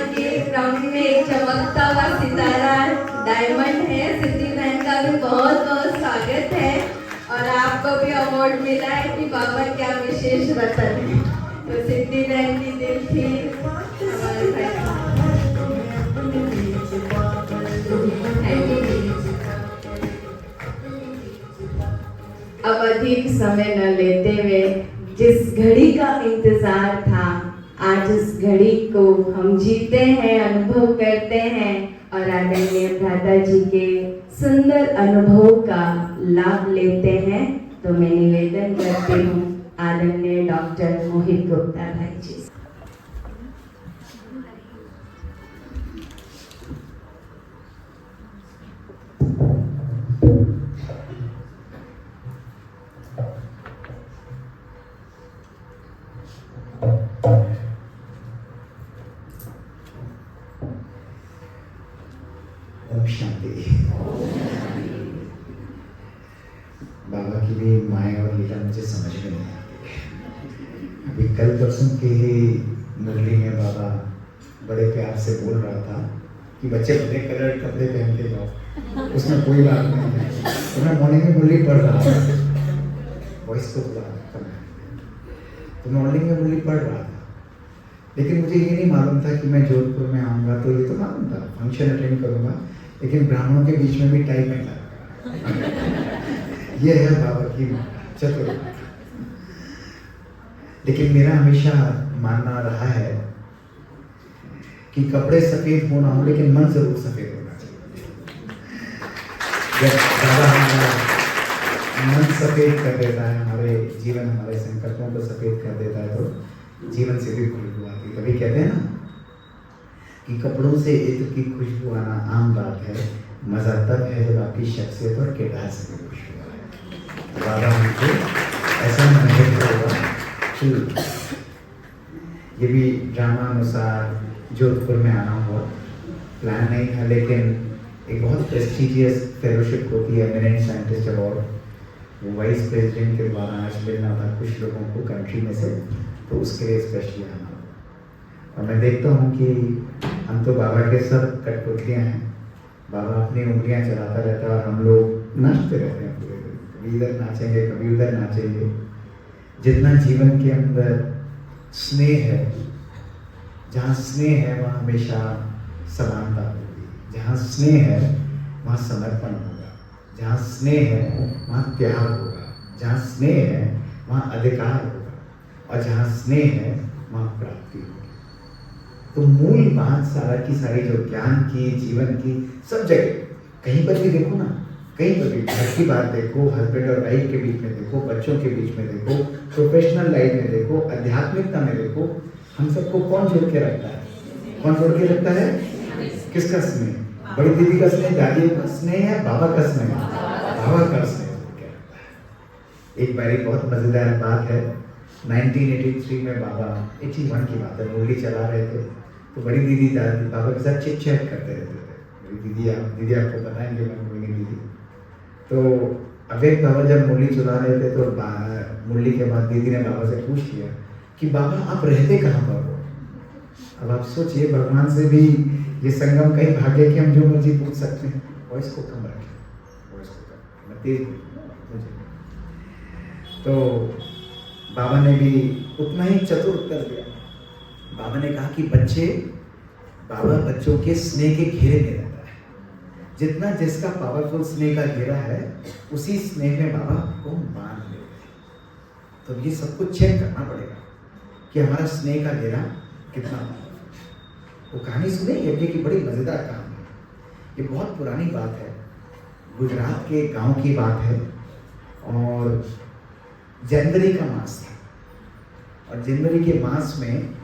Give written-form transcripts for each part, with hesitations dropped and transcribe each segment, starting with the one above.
के ग्राउंड में एक चमकता हुआ सितारा डायमंड है। सिद्धि बहन का भी बहुत बहुत स्वागत है और आपको भी अवार्ड मिला है कि बाबा क्या विशेष रतन है। तो सिद्धि बहन की दिल थी हमारे भाई। अब अधिक समय न लेते हुए जिस घड़ी का इंतजार था, आज उस घड़ी को हम जीते हैं, अनुभव करते हैं और आदरणीय भ्राता जी के सुंदर अनुभव का लाभ लेते हैं। तो मैं निवेदन करती हूँ आदरणीय डॉक्टर मोहित गुप्ता भाई जी। ओम शांति। बाबा की भी माया और लीला मुझे समझ में नहीं आती। अभी कल परसों के ही मुरली में बाबा बड़े प्यार से बोल रहा था कि बच्चे बड़े कलर कपड़े पहन के जाओ, उसमें कोई बात नहीं है। तो मैं मॉर्निंग में मुरली पढ़ रहा था, वॉइस को थोड़ा कम है, तो मॉर्निंग में मुरली पढ़ रहा था। लेकिन मुझे ये नहीं मालूम था कि मैं जोधपुर में आऊँगा। तो ये तो मालूम था फंक्शन अटेंड करूँगा, लेकिन ब्राह्मणों के बीच में भी टाइम नहीं लगेगा। ये है बाबा की चतुर। लेकिन मेरा हमेशा मानना रहा है कि कपड़े सफेद होना हो, लेकिन मन जरूर सफेद होना चाहिए। जब बाबा हमारा मन सफेद कर देता है, हमारे जीवन हमारे संकल्पों को सफेद कर देता है, तो जीवन से भी खुशबू आती है। कभी कहते हैं ना कि कपड़ों से इत्र की खुशबू आना आम बात है, मजा तब है जब आपकी शख्सियत और किरदार से भी खुशबू आए। बाबा हमको ऐसा महसूस होगा कि ये भी ड्रामा अनुसार जोधपुर में आना हुआ, प्लान नहीं था। लेकिन एक बहुत प्रेस्टिजियस फेलोशिप होती है, एमिनेंट साइंटिस्ट अवार्ड, वो वाइस प्रेसिडेंट के द्वारा आज मिलना था कुछ लोगों को कंट्री में से, तो उसके लिए स्पेशली आना। और मैं देखता हूँ कि हम तो बाबा के सब कठपुतलियाँ हैं। बाबा अपनी उंगलियाँ चलाता रहता है और हम लोग नाचते रहते हैं पूरे दिन, कभी इधर नाचेंगे कभी उधर नाचेंगे। जितना जीवन के अंदर स्नेह है, जहाँ स्नेह है वहाँ हमेशा समानता होगी, जहाँ स्नेह है वहाँ समर्पण होगा, जहाँ स्नेह है वहाँ प्यार होगा, जहाँ स्नेह है वहाँ अधिकार होगा, और जहाँ स्नेह है वहाँ प्राप्ति होगी। तो मूल बात सारा की सारी जो ज्ञान की, जीवन की, सब जगह कहीं पर भी देखो ना, कहीं पर भी घर की बात देखो, हस्बैंड और वाइफ के बीच में देखो, बच्चों के बीच में देखो, प्रोफेशनल लाइफ में देखो, आध्यात्मिकता में देखो, हम सबको कौन जोड़ के रखता है? कौन जोड़ के रखता है? किसका स्नेह? बड़ी दीदी का स्नेह, दादी का स्नेह है, बाबा का स्नेह, बाबा का स्नेह जोड़ के रखता है। एक बार एक बहुत मजेदार बात है, 1983 में बाबा 81 की बात है, मुरली चला रहे थे, तो बड़ी दीदी दादी बाबा के साथ चिट चैट करते रहते थे। बड़ी दीदी आपको बताएंगे, मैं बोलेंगे दीदी। तो अवेक बाबा जब मुरली चला रहे थे तो मुरली के बाद दीदी ने बाबा से पूछ लिया कि बाबा आप रहते कहाँ पर हो? अब आप सोचिए, भगवान से भी ये संगम कहीं भाग्य कि हम जो मर्जी पूछ सकते हैं। वॉइस को कम रखें, वॉइस को कम, मैं तेज मुझे। तो बाबा ने भी उतना ही चतुर उत्तर दिया। बाबा ने कहा कि बाबा बच्चों के स्नेह के घेरे में रहता है। जितना जिसका पावरफुल स्नेह का घेरा है, उसी स्नेह में बाबा को बांध लेते हैं। तो ये सब कुछ चेक करना पड़ेगा कि हमारा स्नेह का घेरा कितना पावरफुल। वो कहानी सुने यज्ञ की, बड़ी मजेदार कहानी है। ये बहुत पुरानी बात है, गुजरात के गांव की बात है, और जनवरी का मास था। और जनवरी के मास में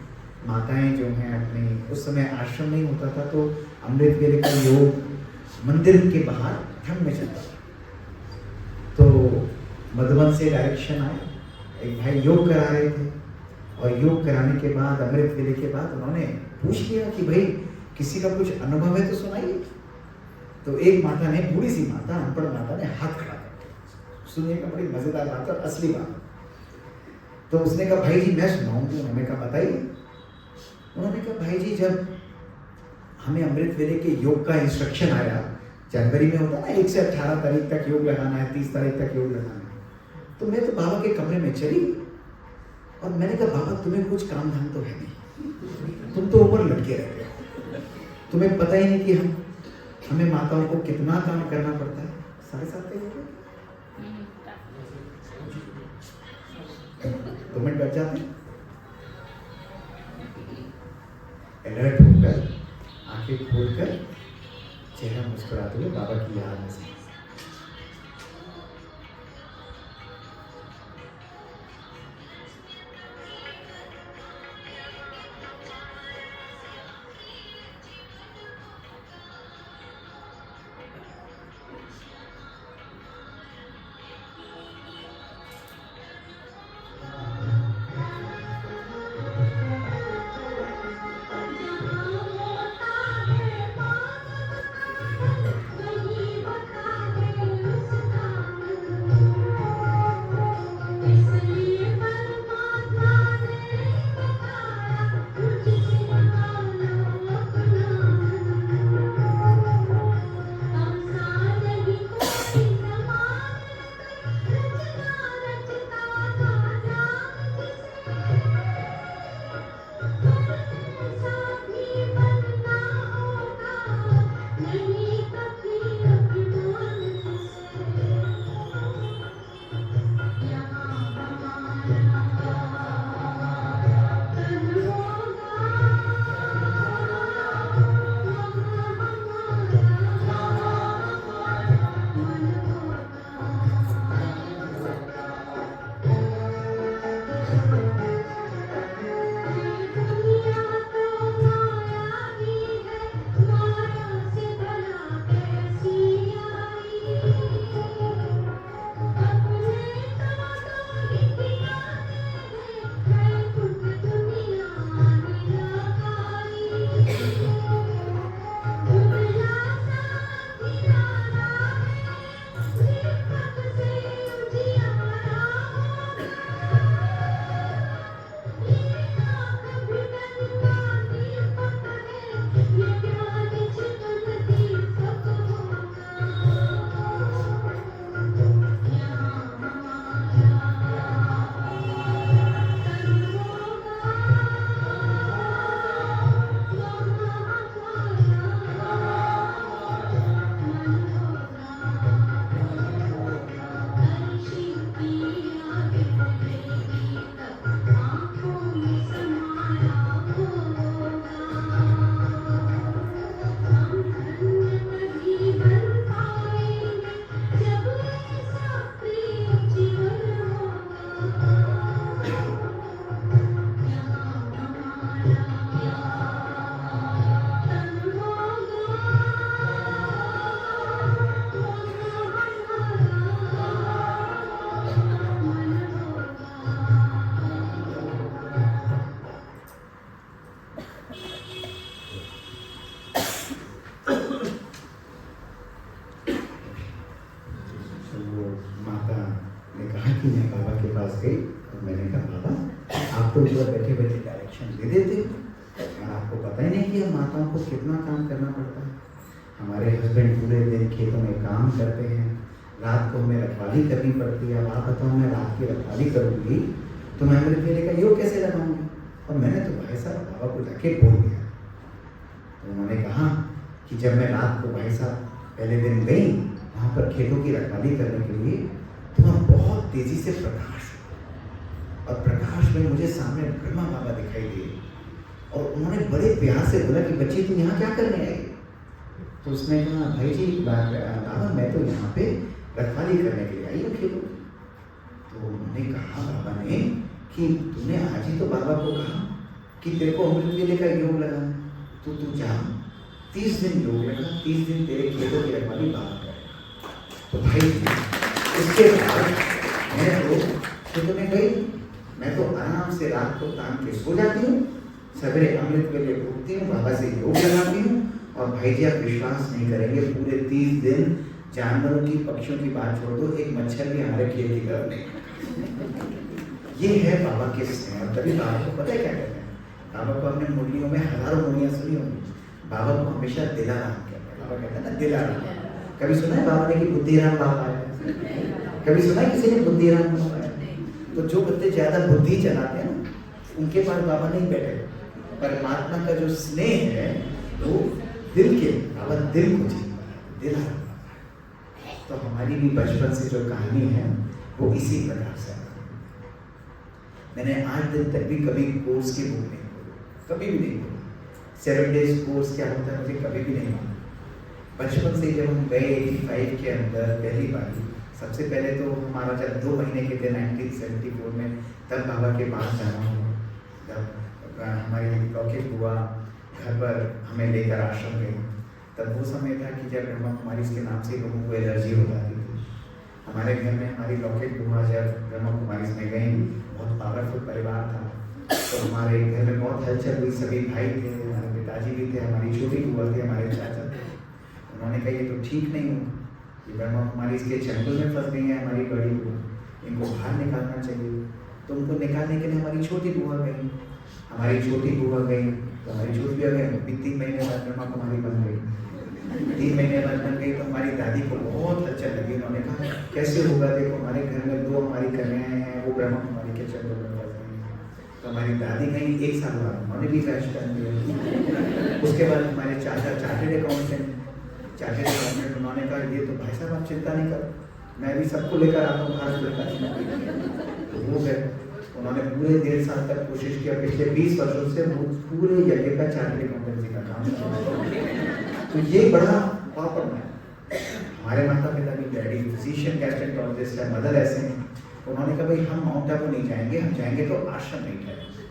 माताएं जो हैं अपने, उस समय आश्रम नहीं होता था, तो अमृत वेले का योग मंदिर के बाहर ठंड में चलता था। तो मधुबन से डायरेक्शन आया, एक भाई योग करा रहे थे, और योग कराने के बाद अमृत वेले के बाद उन्होंने पूछ लिया कि भाई किसी का कुछ अनुभव है तो सुनाइए। तो एक माता ने, बूढ़ी सी माता, अनपढ़ माता ने हाथ खड़ा कर दिया। सुनिएगा, बड़ी मजेदार बात और असली बात। तो उसने कहा भाई जी मैं सुनाऊंगी। उन्होंने कहा बताइए। उन्होंने कहा भाई जी जब हमें अमृत वेले के योग का इंस्ट्रक्शन आया। जनवरी में होता है ना 1 से 18 तारीख तक योग लगाना है, 30 तारीख तक योग लगाना है। तो मैं तो बाबा के कमरे में चली और मैंने कहा बाबा तुम्हें कुछ काम धाम तो है नहीं, तुम तो ऊपर लटके रहते हो, तुम्हें पता ही नहीं कि हमें माताओं को कितना काम करना पड़ता है। 7:30 बजे 2 मिनट बैठ जाते हैं, अलर्ट होकर आंखें खोलकर चेहरा मुस्कुराते हुए बाबा की याद में से कि मैं बाबा के पास गई और मैंने कहा बाबा आप तो ऊपर बैठे बैठे डायरेक्शन दे देते और आपको पता ही नहीं कि हम माताओं को कितना काम करना पड़ता है। हमारे हस्बैंड पूरे दिन खेतों में काम करते हैं, रात को हमें रखवाली करनी पड़ती है। अब आप बताओ मैं रात की रखवाली करूँगी तो मैं मेरे बेटे का योग कैसे लगाऊंगी? और मैंने तो भाई साहब बाबा को जाके बोल दिया। तो उन्होंने कहा कि जब मैं रात को भाई साहब पहले दिन गई वहाँ पर खेतों की रखवाली करने के लिए तो वहाँ बहुत तेजी से प्रकाश हुआ और प्रकाश में मुझे सामने ब्रह्मा बाबा दिखाई दिए और उन्होंने बड़े प्यार से बोला कि बच्ची तुम यहाँ क्या करने आई? तो उसने कहा भाई जी बाबा मैं तो यहाँ पे रखवाली करने के लिए आई हूँ खेतों की। तो उन्होंने कहा बाबा ने कि तुमने आज ही तो बाबा को कहा कि तेरे को अमृत वेले का योग लगाना, तो तू जा 30 दिन योग लगा, 30 दिन तेरे खेतों की रखवाली बाबा करेगा। तो भाई इसके बाद मैं तो खेतों में गई, मैं तो आराम से रात को तान के सो जाती हूँ, सवेरे अमृत वेले उठती हूँ, बाबा से योग लगाती हूँ। और भाई जी आप विश्वास नहीं करेंगे, पूरे 30 दिन जानवरों की पक्षियों की बात छोड़ दो, एक मच्छर भी हमारे खेत की तरफ नहीं। ये है बाबा के स्नेह। तभी बाबा को पता है क्या कहते हैं? बाबा को अपने मुरलियों में हजारों मुरलियाँ सुनी होंगी। बाबा को हमेशा दिलाराम कहते हैं। बाबा कहते हैं ना दिलाराम। कभी सुना है बाबा ने कि बुद्धिराम बाबा है? कभी सुना है किसी ने बुद्धिराम बाबा है? तो जो बच्चे ज्यादा बुद्धि चलाते हैं ना, उनके पास बाबा नहीं बैठे। परमात्मा का जो स्नेह है वो दिल के, बाबा दिल को जीता है, दिलाराम। तो हमारी भी बचपन से जो कहानी है वो इसी प्रकार से है। मैंने 8 दिन तक भी कभी कोर्स की बुक नहीं खोली, कभी भी नहीं खोली। 7 डेज कोर्स क्या होता है मुझे कभी भी नहीं मालूम। बचपन से जब हम गए 85 के अंदर पहली बार, सबसे पहले तो हमारा जब 2 महीने के थे 1974 में, तब बाबा के पास जाना हुआ। जब हमारी लौकिक बुआ घर पर हमें लेकर आश्रम गई, तब वो समय था कि जब ब्रह्मा कुमारी के नाम से लोगों को एलर्जी हो जाती थी। हमारे घर में हमारी लौकिक बुआ जब ब्रह्मा कुमारी में गई, बहुत पावरफुल परिवार था, तो हमारे घर में बहुत हलचल हुई। सभी भाई थे, हमारे पिताजी भी थे, हमारी छोटी बुआ थी, हमारे चाचा थे। उन्होंने कहा ये तो ठीक नहीं हो, ये ब्रह्मा कुमारी इसके जंगल में फंस गई है हमारी बड़ी बुआ, इनको बाहर निकालना चाहिए। तो उनको निकालने के लिए हमारी छोटी बुआ गई। हमारी छोटी बुआ गई तो हमारी छोटी बुआ गई, वो भी 3 महीने बाद ब्रह्मा कुमारी बन गई। 3 महीने बाद बन गई तो हमारी दादी को बहुत अच्छा लगी। उन्होंने कहा कैसे होगा, देखो हमारे घर में 2 हमारी कन्याएं हैं, वो ब्रह्मा कुमारी के चंद्र में फंस गई। तो हमारी दादी कहीं 1 साल बाद उन्होंने भी क्रैश कर दिया। उसके बाद हमारे चाचा चार्टेड अकाउंटेंट, उन्होंने कहा ये तो भाई साहब आप चिंता नहीं करो, मैं भी सबको लेकर आता हूँ भारत में। तो वो गए, उन्होंने पूरे 1.5 साल तक कोशिश किया। पिछले 20 वर्षों से वो पूरे यज्ञ का चार्टेड अकाउंटेंसी का काम किया। तो ये बड़ा पापड़ है। हमारे माता पिता भी, डैडी फिजिशियन गैस्ट्रोएंटरोलॉजिस्ट है, मदर ऐसे हैं। उन्होंने कहा भाई हम माउंट आबू नहीं जाएंगे, हम जाएंगे तो आश्रम नहीं जाएंगे।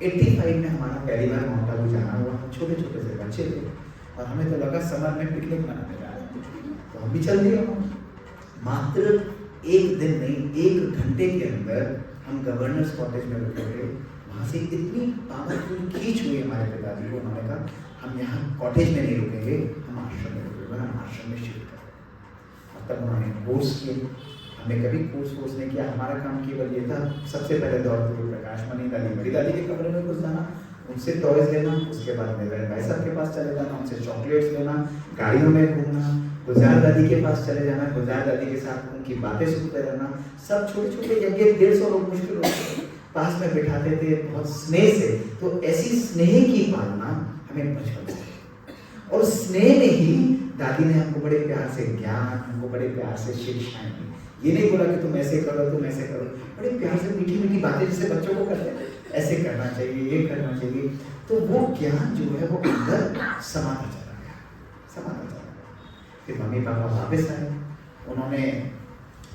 85 में हमारा पहली बार माउंट आबू जाना हुआ। हम छोटे छोटे से बच्चे थे और हमें तो लगा समर में पिकनिक मनाने जा रहे हैं, तो हम भी चल दिए। मात्र 1 दिन नहीं, 1 घंटे के अंदर हम गवर्नर्स कॉटेज में रुके थे। वहाँ से इतनी पावरफुल खींच हुई हमारे पिताजी को, उन्होंने कहा हम यहाँ कॉटेज में नहीं रुकेंगे, हम आश्रम में रुकेंगे, हम आश्रम में शिफ्ट करें। और तब उन्होंने कोर्स किए। हमने कभी कोर्स नहीं किया। हमारा काम केवल ये था, सबसे पहले दौड़ के प्रकाश मणि दादी, मेरी दादी के कमरे में घुस जाना, उनसे टॉयज लेना, उसके बाद मेरे भाई साहब के पास चले जाना, उनसे चॉकलेट्स लेना, गाड़ियों में घूमना, गुलजार दादी के पास चले जाना, गुलजार दादी के साथ उनकी बातें सुनते रहना। सब छोटे छोटे यज्ञ 150 लोग मुश्किल होते पास में बिठाते थे, बहुत स्नेह से। तो ऐसी स्नेह की पालना हमें बचपन से, और स्नेह में ही दादी ने हमको बड़े प्यार से ज्ञान, हमको बड़े प्यार से शिक्षाएं दी। ये नहीं बोला कि तुम ऐसे करो, तुम ऐसे करो, बड़े प्यार से मीठी मीठी बातें जैसे बच्चों को करते हैं, ऐसे करना चाहिए, ये करना चाहिए। तो वो ज्ञान जो है वो अंदर समाता चला गया। फिर मम्मी पापा वापस आए, उन्होंने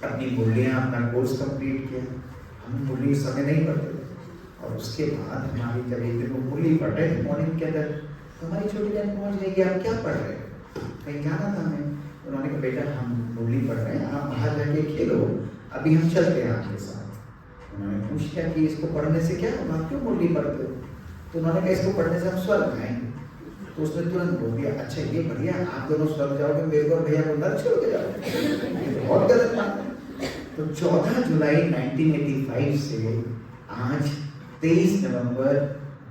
अपनी मुरलियाँ, अपना कोर्स कंप्लीट किया। हम मुरली उस समय नहीं पढ़ते थे, और उसके बाद हमारी जब एक दिन वो मुरली पढ़ रहे थे मॉर्निंग के अंदर, तो हमारी छोटी बहन पहुँच गई कि आप क्या पढ़ रहे हो, कहीं जाना था हमें। उन्होंने कहा बेटा हम मुरली पढ़ रहे हैं, आप बाहर जाके खेलो, अभी हम चलते हैं आपके साथ। उन्होंने पूछ लिया कि इसको पढ़ने से क्या होगा, आप क्यों मुरली पढ़ते हो? तो उन्होंने कहा इसको पढ़ने से हम स्वर्ग जाएंगे। तो उसने तुरंत बोल दिया अच्छा ये बढ़िया, आप दोनों स्वर्ग जाओगे, मेरे को और भैया को नर्क छोड़ के जाओगे, ये तो बहुत गलत बात है। तो 14 जुलाई 1985 से आज 23 नवंबर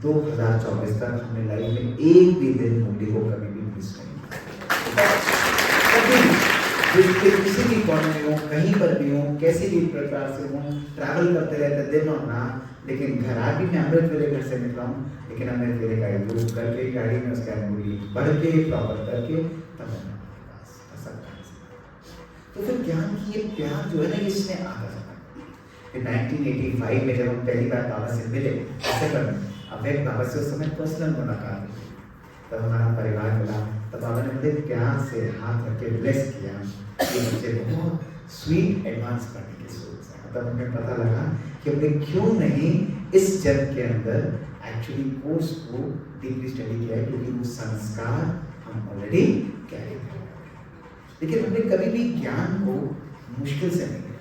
2024 तक हमने लाइफ में एक भी दिन मुरली को कभी भी मिस नहीं किया। किसी भी कॉर्नर में हो, कहीं पर भी हो, कैसी भी प्रकार से हो, ट्रैवल करते रहते दिन और रात। लेकिन घर आ भी मैं अमृत वेले घर से निकला हूँ, लेकिन अमृत वेले का यूज करके गाड़ी में उसका मुरली पढ़ के प्रॉपर करके तब तो फिर ज्ञान की ये प्यार जो है ना, इसने आता जाता। फिर 1985 में जब हम पहली बार बाबा से मिले, ऐसे करने अब एक बाबा से उस समय पर्सनल मुलाकात हुई, तब हमारा परिवार मिला, तब बाबा ने मुझे प्यार से हाथ रख के ब्लेस किया कि मुझे बहुत स्वीट एडवांस करने की सोच है। तब हमें पता लगा कि हमने क्यों नहीं इस जन्म के अंदर एक्चुअली कोर्स को डीपली स्टडी किया है, क्योंकि वो संस्कार हम ऑलरेडी कैरी कर रहे हैं। लेकिन हमने कभी भी ज्ञान को मुश्किल से नहीं लिया।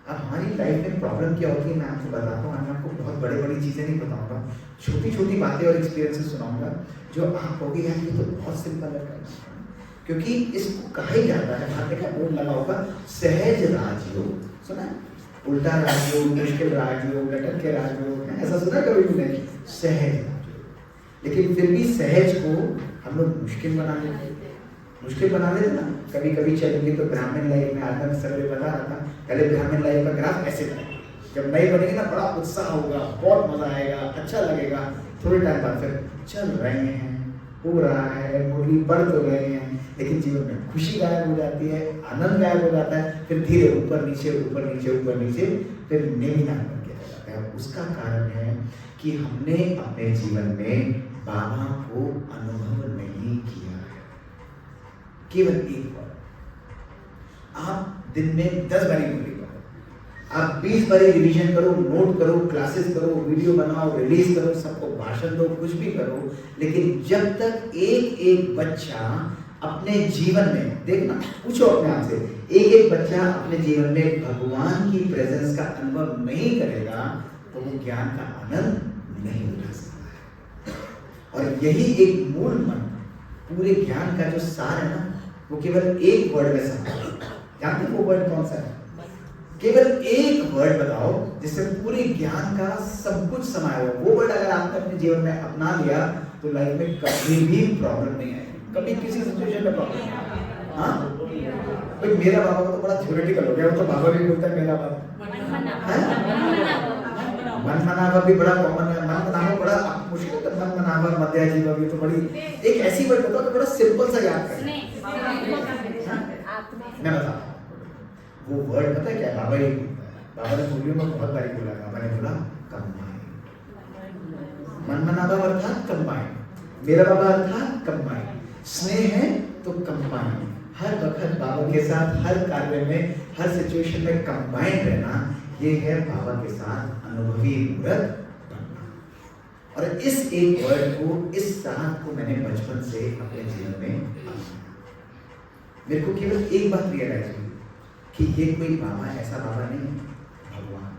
अब हमारी लाइफ में प्रॉब्लम क्या होती है मैं आपको बताता हूँ। मैं आपको बहुत बड़ी बड़ी चीज़ें नहीं बताऊंगा, छोटी छोटी बातें और एक्सपीरियंसेस सुनाऊंगा जो आप कहोगे यार ये तो बहुत सिंपल है, क्योंकि इसको कहा ही जाता है, आपने का बोर्ड लगा होगा सहज राजयोग, सुना है? उल्टा राजयोग, मुश्किल राजयोग, लटक के राजयोग, ऐसा सुना कभी भी नहीं, सहज राजयोग। लेकिन फिर भी सहज को हम हम लोग मुश्किल बना लेते ना। कभी कभी चलेंगे तो ब्राह्मण लाइफ में आज मैं सवेरे बता रहा था, पहले ब्राह्मण लाइफ का ग्राफ ऐसे था, जब नए बनेंगे ना बड़ा उत्साह होगा, बहुत मजा आएगा, अच्छा लगेगा। थोड़े टाइम बाद फिर चल रहे हैं, हो रहा है, मुरली बढ़ तो रहे हैं, लेकिन जीवन में खुशी गायब हो जाती है, आनंद गायब हो जाता है, फिर धीरे ऊपर नीचे फिर नेमीनान बन के रह जाता है। उसका कारण है कि हमने अपने जीवन में बाबा को अनुभव नहीं किया है। केवल एक बार आप दिन में 10 बारी मुरली पढ़ो, आप 20 बारी रिवीजन करो, नोट करो, क्लासेस करो, वीडियो बनाओ, रिलीज करो, सबको भाषण दो, कुछ भी करो, लेकिन जब तक एक बच्चा अपने जीवन में, देखना पूछो अपने आप से, एक बच्चा अपने जीवन में भगवान की प्रेजेंस का अनुभव नहीं करेगा तो वो ज्ञान का आनंद नहीं उठा सकता है। और यही एक मूल मंत्र, पूरे ज्ञान का जो सार है ना, वो केवल एक वर्ड में समाया है। जानते हो वो वर्ड कौन सा है? केवल एक वर्ड बताओ जिससे पूरे ज्ञान का सब कुछ समाया हुआ। वो वर्ड अगर आपने अपने जीवन में अपना लिया तो लाइफ में कभी भी प्रॉब्लम नहीं आएगी, कभी किसी सिचुएशन में प्रॉब्लम नहीं आएगी। हाँ भाई, मेरा बाबा तो बड़ा थ्योरेटिकल हो गया, वो तो बाबा भी बोलता है मेरा बाबा। मन मनावा भी बड़ा कॉमन है, मन मनावा बड़ा मुश्किल है। मन मनावा मध्य जीवा भी तो बड़ी एक ऐसी वर्ड बताओ तो बड़ा सिंपल सा याद करें। मैं बताता हूँ वो वर्ड पता है क्या? बाबा ही बाबा ने मूल्यों में बहुत बारी बोला, बाबा ने बोला कंबाइन। मन मनावा अर्थात कंबाइन, मेरा बाबा अर्थात कंबाइन, स्नेह है तो कंबाइन। हर वक्त बाबा के साथ हर कार्य में, हर सिचुएशन में कंबाइन रहना, ये है बाबा के साथ अनुभवी मूर्त बनना। और इस एक वर्ड को, इस साथ को मैंने बचपन से अपने जीवन में अपनाया। मेरे को केवल एक बात रियलाइज हुई कि ये कोई बाबा ऐसा बाबा नहीं, भगवान।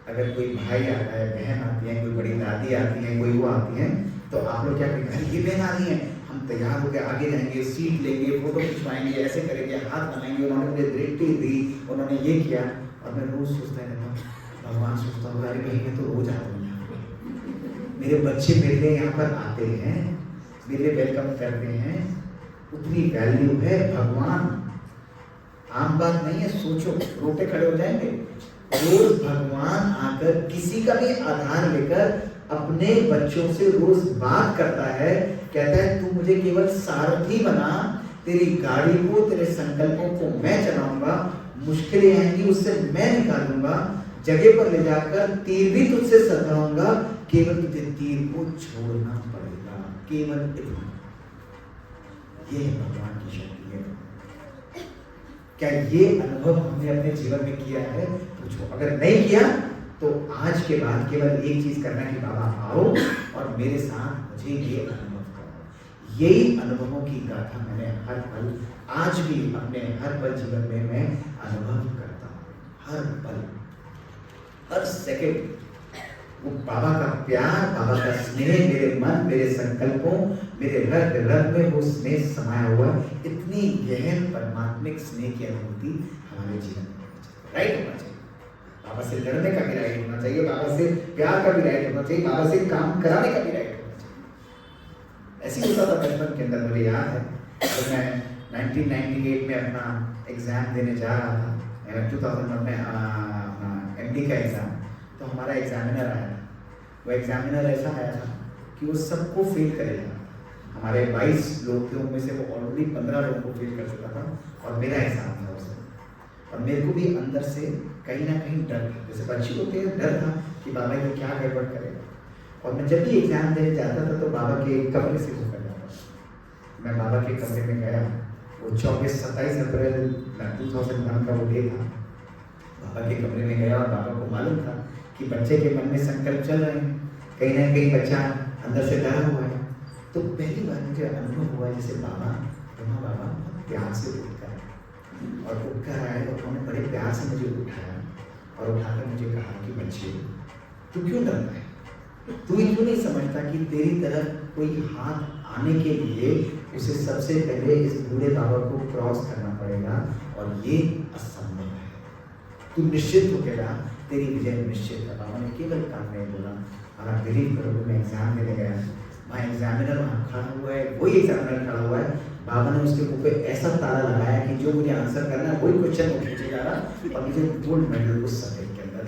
अगर कोई भाई आता है, बहन आती है, कोई बड़ी दादी आती है, कोई वो आती है, तो आप लोग क्या करेंगे? अरे ये बहन आ रही है, हम तैयार होकर आगे जाएंगे, सीट लेंगे, फोटो खिंचवाएंगे, ऐसे करेंगे, हाथ बनाएंगे, उन्होंने मुझे दृष्टि दी, उन्होंने ये किया। और मैं रोज सोचता रहता हूँ, भगवान सोचता हूँ अरे भाई मैं तो रोज आता हूँ यहाँ पर, मेरे बच्चे मेरे लिए यहाँ पर आते हैं, मेरे लिए वेलकम करते हैं, उतनी वैल्यू है। भगवान आम बात नहीं है, सोचो रोटे खड़े हो जाएंगे। रोज भगवान आकर किसी का भी आधार लेकर अपने बच्चों से रोज बात करता है, कहता है तू मुझे केवल सारथी बना, तेरी गाड़ी को, तेरे संकल्पों को मैं चलाऊंगा, मुश्किलें आएंगी उससे मैं निकालूंगा, जगह पर ले जाकर तीर भी तुझसे सधाऊंगा, केवल तुझे तीर को छोड़ना पड़ेगा, केवल इतना। ये है भगवान की शक्ति है। क्या ये अनुभव हमने अपने जीवन में किया है? पूछो। अगर नहीं किया तो आज के बाद केवल एक चीज करना है कि बाबा आओ और मेरे साथ मुझे ये अनुभव करो। यही अनुभवों की गाथा मैंने हर पल, आज भी अपने हर पल जीवन में मैं अनुभव करता हूँ। हर पल, हर सेकंड वो बाबा का प्यार, बाबा का स्नेह मेरे मन, मेरे संकल्पों, मेरे रग में वो स्नेह समाया हुआ। इतनी गहन परमात्मिक स्नेह की अनुभूति हमारे जीवन में राइट होना चाहिए। बाबा से लड़ने का भी राइट होना चाहिए, बाबा से प्यार का भी राइट होना चाहिए, बाबा से काम कराने का भी राइट होना चाहिए। ऐसी होता था बचपन के अंदर। मुझे याद है जब मैं 1998 में अपना एग्जाम देने जा रहा था, 2001 में अपना MD का एग्जाम, तो हमारा एग्जामिनर आया था। वो एग्जामिनर ऐसा आया था कि वो सबको फेल करेगा। हमारे 22 लोग थे, उनमें से वो ऑलरेडी 15 लोगों को फेल कर चुका था और मेरा एग्जाम था उसमें। और मेरे को भी अंदर से कहीं ना कहीं डर था, जैसे बच्चे होते हैं डर था कि बाबा ये क्या गड़बड़ करेगा। और मैं जब भी एग्जाम देने जाता था तो बाबा के कमरे से होकर जाता था। मैं बाबा के कमरे में गया, वो 27 अप्रैल 2001 का वो डे था। बाबा के कमरे में गया और बाबा को मालूम था कि बच्चे के मन में संकल्प चल रहे हैं, कहीं ना कहीं बच्चा अंदर से डरा हुआ है। तो पहली बार मुझे अनुभव हुआ जैसे बाबा बहुत प्यार से उठकर और उठकर आए और उन्होंने बड़े प्यार से मुझे उठाया और उठाकर मुझे कहा कि बच्चे तू क्यों डरता है, तू क्यों नहीं समझता कि तेरी तरफ कोई हाथ आने के लिए उसे सबसे पहले इस बूढ़े बाबा को क्रॉस करना पड़ेगा और ये असंभव है। तू निश्चित हो गया, तेरी विजय निश्चित है। बाबा ने केवल काम नहीं बोला, और आप बिलीव करोगे मैं एग्जाम देने गया, वहाँ एग्जामिनर वहाँ खड़ा हुआ है, वही एग्जामिनर खड़ा हुआ है, बाबा ने उसके मुंह पे ऐसा ताला लगाया कि जो मुझे आंसर करना है वही क्वेश्चन वो खींचे जा रहा और मुझे गोल्ड मेडल उस सब्जेक्ट के अंदर।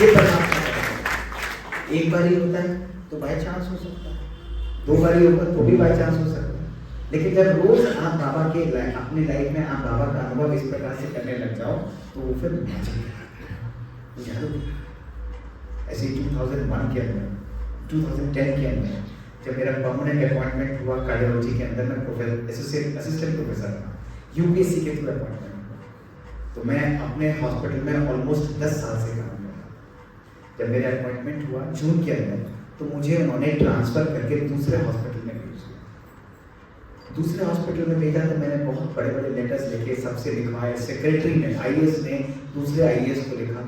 ये परमात्मा एक बार ही होता है तो बाय चांस हो सकता है, 2 बार ही होगा तो भी बाय चांस हो सकता है, लेकिन जब रोज आप बाबा के अपनी लाइफ में आप बाबा का अनुभव इस प्रकार से करने लग जाओ तो वो फिर ऐसे 2001 के अंदर 2010 के अंदर जब मेरा परमानेंट अपॉइंटमेंट हुआ कार्डियोलॉजी के अंदर, मैं असिस्टेंट प्रोफेसर था, यूपीएससी के थ्रू अपॉइंटमेंट हुआ, तो मैं अपने हॉस्पिटल में ऑलमोस्ट 10 साल से काम कर रहा। जब मेरा अपॉइंटमेंट हुआ जून के अंदर तो मुझे उन्होंने ट्रांसफर करके दूसरे हॉस्पिटल में भेज दिया। दूसरे हॉस्पिटल में भेजा तो मैंने बहुत बड़े बड़े लेटर्स लिखे, सबसे लिखवाए, सेक्रेटरी ने आईएएस ने दूसरे आईएएस को लिखा,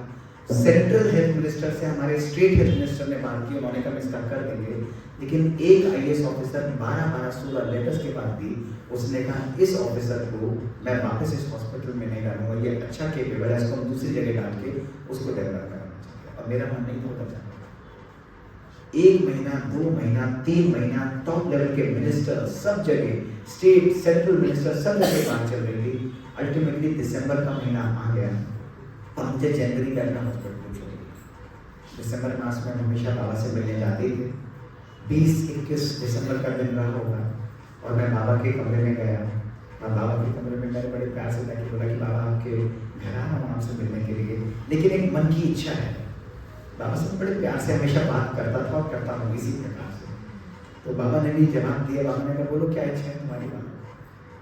सेंट्रल हेल्थ मिनिस्टर से हमारे स्टेट हेल्थ मिनिस्टर ने बात की, उन्होंने कहा इसका कर देंगे, लेकिन एक आईएएस ऑफिसर 12-16 लेटर्स के बाद भी उसने कहा इस ऑफिसर को मैं वापस इस हॉस्पिटल में नहीं डालूंगा, ये अच्छा केपेबल है, इसको हम दूसरी जगह डाल के उसको डेवलप कराना चाहते हैं। और मेरा मन नहीं होता था। 1 महीना 2 महीना 3 महीना टॉप लेवल के मिनिस्टर सब जगह, स्टेट सेंट्रल मिनिस्टर सब जगह बात चल रही थी। अल्टीमेटली दिसंबर का महीना आ गया और मुझे जनवरी में अपना हॉस्पिटल छोड़ दिया। दिसंबर मास में हमेशा बाबा से मिलने जाते थे। 20-21 दिसंबर का दिन रहा होगा और मैं बाबा के कमरे में गया और बाबा के कमरे में मैंने बड़े प्यार से जाके बोला कि बाबा आपके घर आ रहा हूँ आपसे मिलने के लिए, लेकिन एक मन की इच्छा है। बाबा से बड़े प्यार से हमेशा बात करता था और करता हूँ इसी प्रकार से। तो बाबा ने भी जवाब दिया, बाबा ने कहा बोलो क्या इच्छा है तुम्हारी बाबा,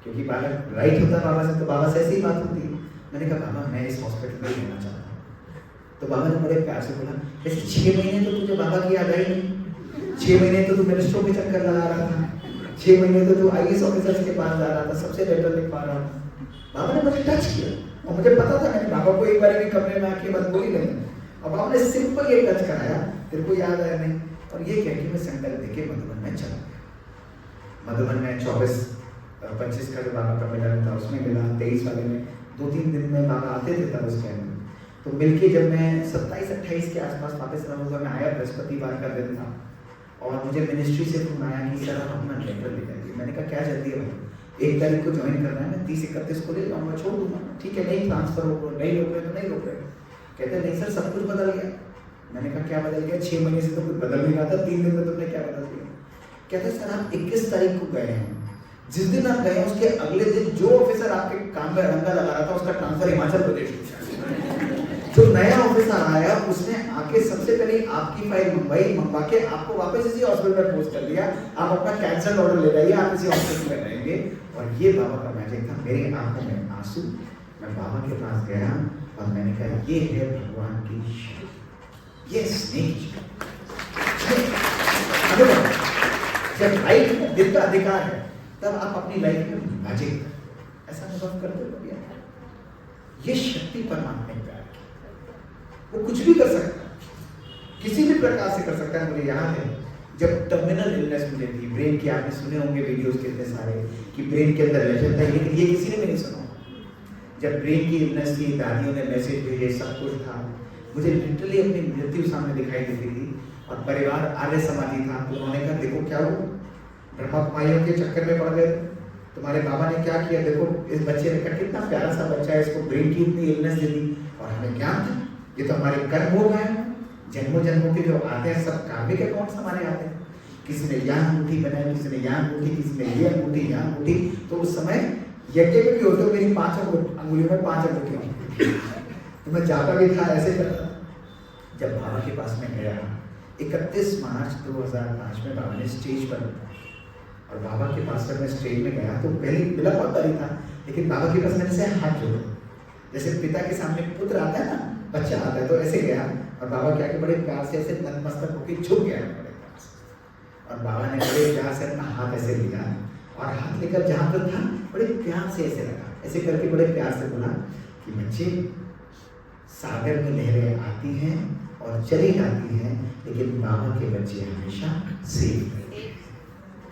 क्योंकि बालक राइट होता है बाबा से, तो बाबा से ऐसी ही बात होती है। मैंने कहा बाबा मैं इस हॉस्पिटल में रहना चाहता हूँ। तो बाबा ने बड़े प्यार से बोला ऐसे 6 महीने तो तुझे बाबा की याद आई नहीं, 6 महीने तो तू मिनिस्टरों के चक्कर लगा रहा था, 6 महीने तो तू आईएएस ऑफिसर्स के पास जा रहा था, सबसे लेटर लिख पा रहा था। बाबा ने मुझे टच किया और मुझे पता था मैंने बाबा को एक बार भी कमरे में आके बात बोली नहीं, और बाबा ने सिंपल एक टच कराया, तेरे को याद आया नहीं, और ये कह के मैं संकल्प देके मधुबन में चला गया। मधुबन में 24-25 का जो बाबा का मिलन था उसमें मिला, 23 वाले में 2-3 दिन में बाबा आते थे तब उस टाइम में। तो मिलके जब मैं 27-28 के आसपास वापस रहा मैं आया, बृहस्पतिवार का दिन था और मुझे मिनिस्ट्री से फोन आया कि सर आप अपना लेटर ले जाइए। मैंने कहा क्या जल्दी है भाई, 1 तारीख को ज्वाइन करना है, मैं 30-31 को ले जाऊँगा, छोड़ दूंगा। ठीक है नहीं ट्रांसफर हो नहीं रोक रहे तो नहीं रोक रहे। कहते नहीं सर सब कुछ बदल गया। मैंने कहा क्या बदल गया, 6 महीने से तो कुछ बदल नहीं रहा था, 3 दिन में तुमने क्या बदल दिया। कहते सर आप 21 तारीख को गए हैं, जिस दिन आप गए उसके अगले दिन जो ऑफिसर आपके काम में रंगा लगा रहा था उसका ट्रांसफर हिमाचल प्रदेश में। जो नया ऑफिसर आया उसने आके सबसे पहले आपकी फाइल मंगवा के आपको वापस इसी हॉस्पिटल में पोस्ट कर दिया, आप अपना कैंसल ऑर्डर ले जाइए, आप इसी हॉस्पिटल में रहेंगे। और ये बाबा का मैजिक था, मेरी आंखों में आंसू। मैं बाबा के पास गया और मैंने कहा ये है भगवान की शक्ति, ये स्नेह। जब लाइफ में दिल का अधिकार है तब आप अपनी लाइफ में मैजिक ऐसा अनुभव करते हो। ये शक्ति परमात्मा प्यार की, वो कुछ भी कर सकता है, किसी भी प्रकार से कर सकता है। मुझे याद है जब टर्मिनल इलनेस मुझे थी ब्रेन की, आपने सुने होंगे वीडियोस कितने सारे कि ब्रेन के अंदर लेजर था, लेकिन ये किसी ने भी नहीं सुना। जब ब्रेन की इलनेस थी, दादियों ने मैसेज भेजे, सब कुछ था, मुझे लिटरली अपनी मृत्यु सामने दिखाई देती थी और परिवार आर्य समाधि था। तो उन्होंने कहा देखो क्या हो, ब्रह्मा कुमारियों के चक्कर में पड़ गए, तुम्हारे बाबा ने क्या किया, देखो इस बच्चे ने कहा कितना प्यारा सा बच्चा है, इसको ब्रेन की इतनी इलनेस दे दी। और हमें ज्ञान था ये तो हमारे कर्म हो गए, जन्मों जन्मों के जो आते हैं सब कार्मिक अकाउंट्स हमारे आते हैं। किसी ने यहाँ अंगूठी बनाई, किसी ने यहाँ अंगूठी, किसी ने ये अंगूठी, यहाँ अंगूठी। तो उस समय यज्ञ में भी होते मेरी 5 अंगुलियों में 5 अंगूठियाँ। तो मैं जाता भी था, ऐसे करता। जब बाबा के पास में गया 31 मार्च 2005 में बाबा ने स्टेज पर और बाबा के पास जब मैं स्टेज में गया तो पहले मिला बहुत बारी था, लेकिन बाबा के पास मैंने से हाथ जोड़ा, जैसे पिता के सामने पुत्र आता है ना, बच्चा आता है, तो ऐसे गया और बाबा क्या कि बड़े प्यार से ऐसे नतमस्तक होकर झुक गया बड़े प्यार से। और बाबा ने बड़े प्यार से अपना हाथ ऐसे लिया और हाथ लेकर जहाँ पर था बड़े प्यार से ऐसे लगा, ऐसे करके बड़े प्यार से बोला कि बच्चे सागर में लहरें आती हैं और चली जाती हैं, लेकिन बाबा के बच्चे हमेशा सेफ रहेंगे।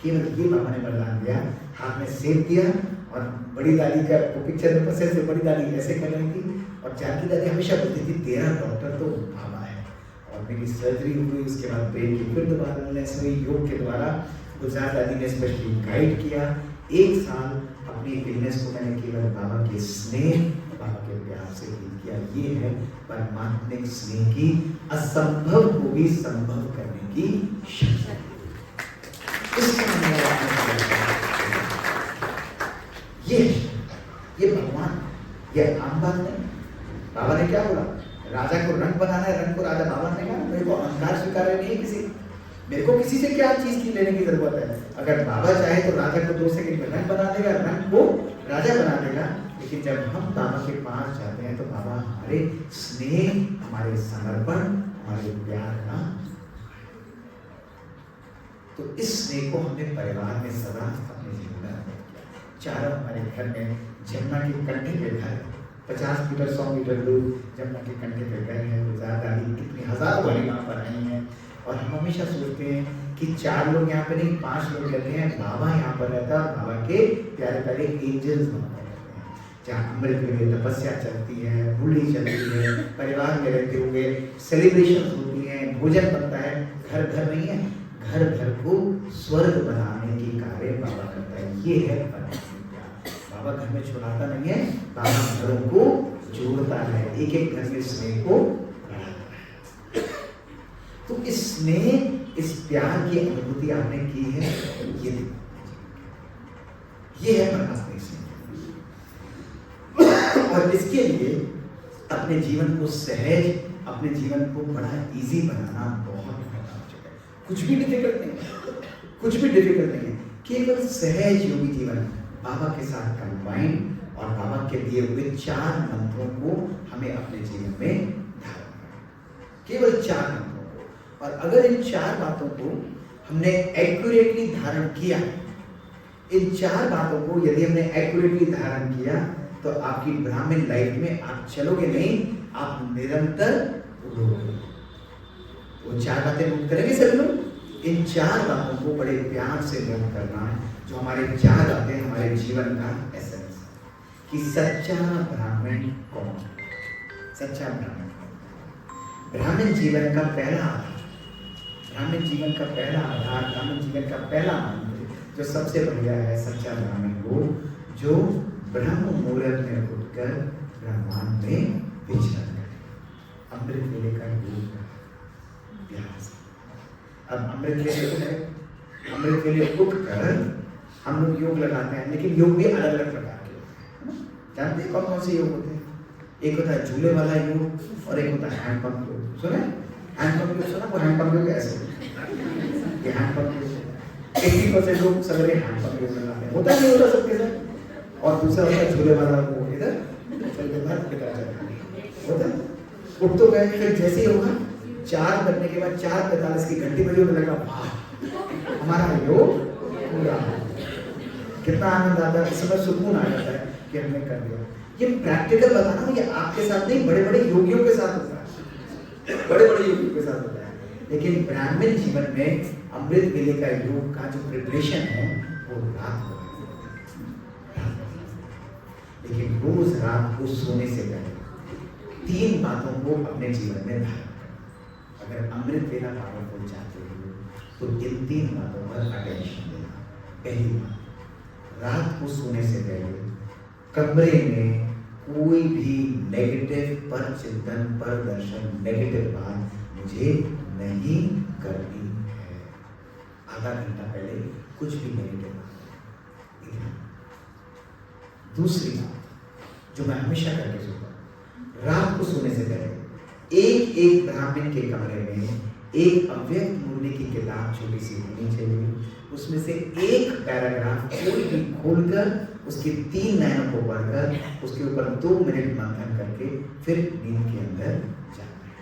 केवल ये बाबा ने वरदान दिया, हाथ में सेब दिया। और बड़ी दादी का वो पिक्चर में पसंद से बड़ी दादी ऐसे कर रही थी और जानकी दादी हमेशा बोलती थी तेरा डॉक्टर तो बाबा है। और और मेरी सर्जरी हुई, उसके बाद ब्रेन की फिर दोबारा इलनेस हुई। योग के द्वारा गुजरात दादी ने स्पेशली गाइड किया। 1 साल अपनी इलनेस को मैंने केवल बाबा के स्नेह, बाबा के प्यार से हील किया। ये है परमात्मिक स्नेह की असंभव को भी संभव करने की शक्ति। ये भगवान, ये आम बात नहीं। बाबा ने क्या बोला? राजा को रंग बनाना है, रंग को राजा। बाबा ने कहा मेरे को अहंकार स्वीकार नहीं है किसी, मेरे को किसी से क्या चीज की लेने की जरूरत है। अगर बाबा चाहे तो राजा को 2 सेकंड में रंग बना देगा, रंग को राजा बना देगा। लेकिन जब हम बाबा के पास जाते हैं तो बाबा हमारे स्नेह, हमारे समर्पण, हमारे प्यार का, तो इस स्नेह को हमने परिवार में सदा अपने जीवन में चारों हमारे घर में जमुना के कंढे पे घर, 50 मीटर 100 मीटर दूर जमुना के कंढे पे घर है। गुजरात दादी कितनी हजारों बड़ी वहाँ पर आई हैं। और हम हमेशा सोचते हैं कि 4 लोग यहाँ पे नहीं, 5 लोग रहते हैं। बाबा यहाँ पर रहता है, बाबा के प्यारे प्यारे एंजल्स वहाँ पर रहते हैं। जहाँ अमृत में तपस्या चलती है, होली चलती है, परिवार में रहते हुए सेलिब्रेशन होती है, भोजन बनता है। घर घर नहीं है, घर घर को स्वर्ग बनाने की कार्य बाबा करता है। ये है परमात्मा प्यार। बाबा घर में छुड़ाता नहीं है, बाबा घरों को जोड़ता है, एक एक घर में स्नेह को बढ़ाता है। तो इस स्नेह, इस प्यार की अनुभूति आपने की है, ये है परमात्मा स्नेह। और इसके लिए अपने जीवन को सहज, अपने जीवन को बड़ा इजी बनाना बहुत आवश्यक है। कुछ भी डिफिकल्ट नहीं है, कुछ भी डिफिकल्ट नहीं है, केवल सहज योगी जीवन बाबा के साथ कंबाइन और बाबा के दिए हुए 4 मंत्रों को हमें अपने जीवन में धारण करना, केवल 4 मंत्रों को। और अगर इन 4 बातों को हमने एक्यूरेटली धारण किया, इन 4 बातों को यदि हमने एक्यूरेटली धारण किया, तो आपकी ब्राह्मण लाइफ में आप चलोगे नहीं, आप निरंतर उड़ोगे। वो 4 बातें नोट करेंगे सभी लोग। इन 4 बातों को बड़े प्यार से नोट करना है, जो हमारे 4 बातें हमारे जीवन का एसेंस कि सच्चा ब्राह्मण कौन? सच्चा ब्राह्मण कौन? ब्राह्मण जीवन का पहला आधार, ब्राह्मण जीवन का पहला आधार, ब्राह्मण जीवन का पहला मंत्र जो सबसे बढ़िया है, सच्चा ब्राह्मण वो जो ब्रह्म मुहूर्त में उठकर ब्रह्मांड में विचरण करे। अमृत वेले का योग अभ्यास। अब अमृत वेले उठे, अमृत वेले उठकर हम लोग योग लगाते हैं, लेकिन योग भी अलग अलग प्रकार के होते हैं। जानते हैं कौन कौन से योग होते हैं? एक होता है झूले वाला योग और एक होता है हैंड पंप योग। सुने हैंड पंप योग? सुना? वो हैंड पंप योग ऐसे, ये हैंड पंप योग 80% लोग सवेरे हैंड पंप योग लगाते हैं, होता नहीं होता सबके साथ। और दूसरा होता है झूले वाला, वो इधर चलते बाहर कितना चलता होता है। उठ तो गए, फिर जैसे ही होगा 4 बजने के बाद 4:45 की घंटी बजी, होने लगा वाह हमारा योग पूरा। कितना आनंद आता है, इस समय सुकून आ जाता है कि हमने कर दिया। ये प्रैक्टिकल बताना हूँ, ये आपके साथ नहीं, बड़े बड़े योगियों के साथ होता है, बड़े बड़े योगियों के साथ होता है। लेकिन ब्राह्मण जीवन में अमृत वेले का योग का जो प्रिपरेशन है वो रात को, लेकिन रोज रात को सोने से पहले 3 बातों को अपने जीवन में धारण करें। अगर अमृत वेला पावरफुल चाहते हो तो इन 3 बातों पर अटेंशन देना। पहली बात, रात को सोने से पहले कमरे में कोई भी नेगेटिव पर चिंतन, पर दर्शन, नेगेटिव बात मुझे नहीं करनी है। आधा घंटा पहले कुछ भी नेगेटिव बात। दूसरी बात जो मैं हमेशा करके सोता हूँ, रात को सोने से पहले एक ब्राह्मण के कमरे में एक अव्यक्त मूल्य की किताब छोटी सी होनी चाहिए। उसमें से एक पैराग्राफ कोई भी खोलकर उसके 3 लाइनों को पढ़कर उसके ऊपर 2 मिनट मंथन करके फिर नींद के अंदर जाना है।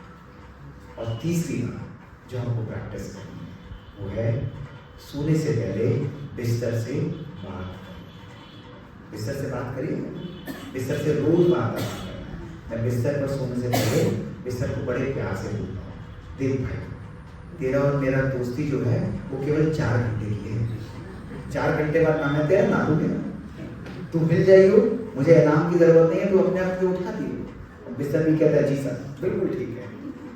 और तीसरी बात जो हमको प्रैक्टिस करनी है वो है सोने से पहले बिस्तर से बात करिए। बिस्तर से बात करिए, बिस्तर से रोज बात करना है। मैं बिस्तर पर सोने से पहले बिस्तर को बड़े प्यार से बोलता हूँ, देख भाई तेरा और मेरा दोस्ती जो है वो केवल 4 घंटे की है। 4 घंटे बाद ना मैं तेरा ना दूंगा, तू मिल जाइयो, मुझे इनाम की जरूरत नहीं है, तू अपने आप से उठा दियो। बिस्तर भी कहता है जी सर बिल्कुल ठीक है,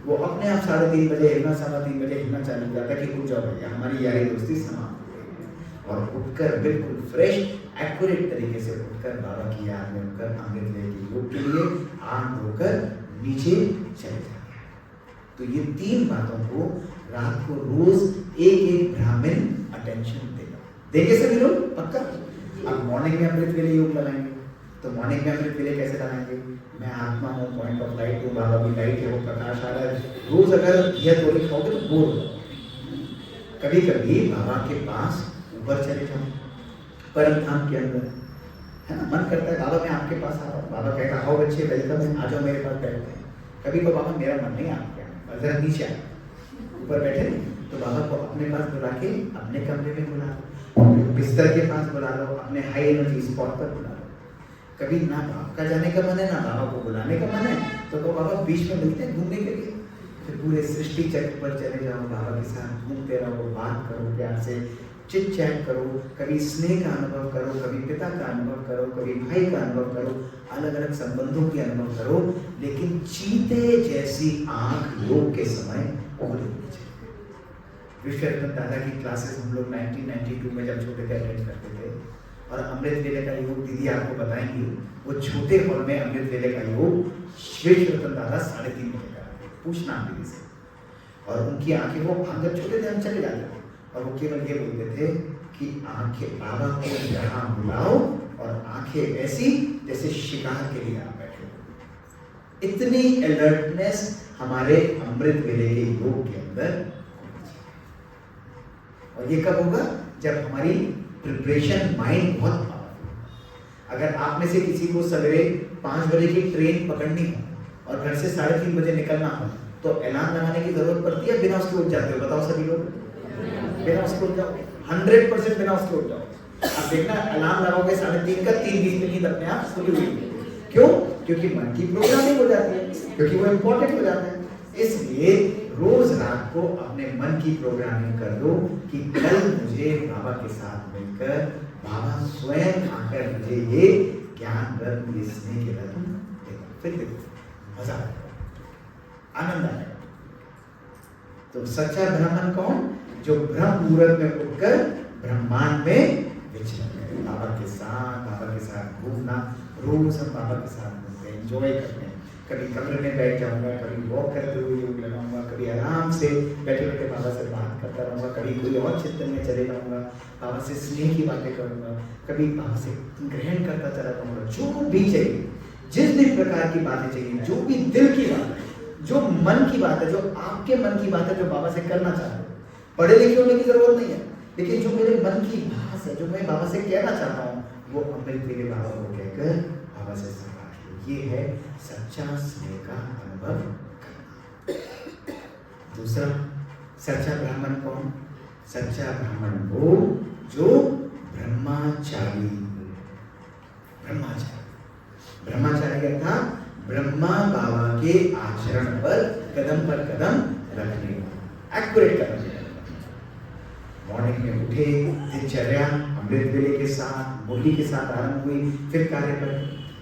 वो अपने आप 3:30 बजे हिलना, 3:15 बजे हिलना चालू हो जाता है कि उठ जाओ भैया, हमारी यारी दोस्ती समाप्त हो गई। और उठकर बिल्कुल फ्रेश एक्यूरेट तरीके से उठकर बाबा की याद में उठकर अमृत वेले के योग के लिए आंख धोकर नीचे चले जाते हैं। तो ये 3 बातों को रात को रोज एक ब्राह्मण अटेंशन देगा। देंगे सभी लोग पक्का? अब मॉर्निंग में अमृत वेले योग लगाएंगे, तो मॉर्निंग में अमृत वेले कैसे लगाएंगे? मैं आत्मा हूँ, पॉइंट ऑफ लाइट हूँ, बाबा भी लाइट है, वो प्रकाश आ रहा है। रोज अगर यह थोड़ी खाओगे तो बोर हो जाओगे। कभी कभी बाबा के पास ऊपर चले जाओ, परम धाम के अंदर, है ना, मन करता है बाबा मैं आपके पास आ रहा हूँ, बाबा कहता आओ बच्चे वेलकम है, आ जाओ मेरे पास बैठते हैं। कभी तो बाबा मेरा मन नहीं आपके आने, जरा नीचे आए, ऊपर बैठे नहीं, तो बाबा को अपने पास बुला के अपने कमरे में बुला लो, बिस्तर के पास बुला लो, अपने हाई एनर्जी स्पॉट पर बुला लो। कभी ना आपका जाने का मन है ना बाबा को बुलाने का मन है, तो वो बाबा बीच में मिलते हैं घूमने के लिए। फिर पूरे सृष्टि चक्र पर चले जाओ, बाबा के साथ घूमते रहो, बात करो, प्यार से चिट चैट करो, कभी स्नेह का अनुभव करो, कभी पिता का अनुभव करो, कभी भाई का अनुभव करो, अलग अलग संबंधों के अनुभव करो, लेकिन चीते जैसी आंख योग के समय खोलनी चाहिए। विश्वनाथ दादा की क्लासेस हम लोग 1992 में जब छोटे थे अटेंड करते थे, और अमृत वेले का योग दीदी आपको बताएंगी, वो छोटे हॉल में अमृत वेले का योग विश्वनाथ दादा 3:30 बजे कराते, पूछना दीदी से। और उनकी आंखें, वो हम जब छोटे थे हम चले जाते थे, और वो केवल ये बोलते थे कि आंखें बाबा को यहाँ बुलाओ और आंखें ऐसी जैसे शिकार के लिए आप बैठे हो। इतनी अलर्टनेस हमारे अमृत वेले के योग के अंदर होनी चाहिए। और ये कब होगा? जब हमारी प्रिपरेशन माइंड बहुत पावरफुल। अगर आप में से किसी को सवेरे 5 बजे की ट्रेन पकड़नी हो और घर से 3:30 बजे निकलना हो, तो अलार्म लगाने की जरूरत पड़ती है? बिना उसके उठ जाते हो? बताओ सभी लोग, बिना उसके उठ जाओ? 100% बिना उसके उठ जाओ। अब देखना अलार्म लगाओगे 3:30 का, 3:20 में नींद अपने आप खुली हुई। क्यों? क्योंकि मन की प्रोग्रामिंग हो जाती है, क्योंकि वो इम्पोर्टेंट हो जाता है। इसलिए रोज रात को अपने मन की प्रोग्रामिंग कर दो कि कल मुझे बाबा के साथ मिलकर बाबा स्वयं आकर मुझे ये ज्ञान रत्न, ये स्नेह के रत्न देगा। फिर देखो मजा आएगा, आनंद आएगा। तो सच्चा ब्राह्मण कौन? जो ब्रह्म मुहूर्त में उठकर ब्रह्मांड में विचरण है। बाबा के साथ घूमना, रोज हम बाबा के साथ घूमते हैं, एंजॉय करते हैं। कभी कमरे में बैठ जाऊंगा, कभी वॉक करते हुए योग लगाऊंगा, कभी आराम से बैठे बैठे बाबा से बात करता रहूंगा, कभी कोई और चिंतन में चले जाऊंगा, बाबा से स्नेह की बातें करूंगा, कभी बाबा से ग्रहण करता चला जाऊंगा। जो भी चाहिए, जिस भी प्रकार की बातें चाहिए, जो भी दिल की बात है, जो मन की बात है, जो आपके मन की बात है, जो बाबा से करना चाहते हो, पढ़े लिखे होने की जरूरत नहीं है, लेकिन जो मेरे मन की भास है, जो मैं बाबा से कहना चाहता हूँ, वो अमृत वेले बाबा को कहकर बाबा से संभाल लो। ये है सच्चा स्नेह का अनुभव करना। दूसरा, सच्चा ब्राह्मण कौन? सच्चा ब्राह्मण वो जो ब्रह्मचारी। ब्रह्मचारी अर्थात ब्रह्मा बाबा के आचरण पर कदम रखने वाला, एक्यूरेट कदम। मॉर्निंग में उठे, दिनचर्या अमृत वेले के साथ, मुरली के साथ आरंभ हुई, फिर कार्य पर।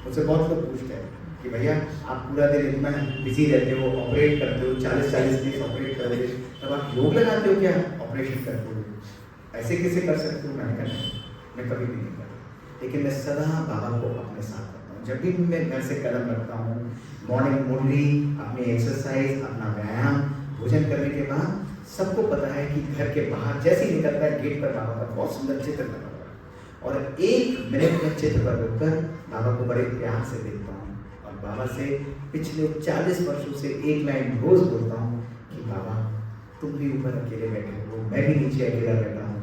मुझसे बहुत लोग पूछते हैं कि भैया आप पूरा दिन इतना बिजी रहते हो, ऑपरेट करते हो, 40-40 दिन ऑपरेट करोगे, तब आप योग लगाते हो क्या ऑपरेशन करते हो? ऐसे कैसे कर सकते हो? मैंने कहा मैं कभी भी नहीं करता, लेकिन मैं सदा बाबा को अपने साथ रखता हूँ। जब भी मैं घर से कदम रखता हूँ, मॉर्निंग मुरली, अपनी एक्सरसाइज, अपना व्यायाम, भोजन करने के बाद, सबको पता है कि घर के बाहर जैसे ही निकलता है गेट पर बाबा का बहुत सुंदर चित्र लगा हुआ है, और 1 मिनट में चित्र पर रुककर बाबा को बड़े प्यार से देखता हूँ, और बाबा से पिछले 40 वर्षों से एक लाइन रोज बोलता हूँ कि बाबा तुम भी ऊपर अकेले बैठे हो, मैं भी नीचे अकेला बैठा हूँ,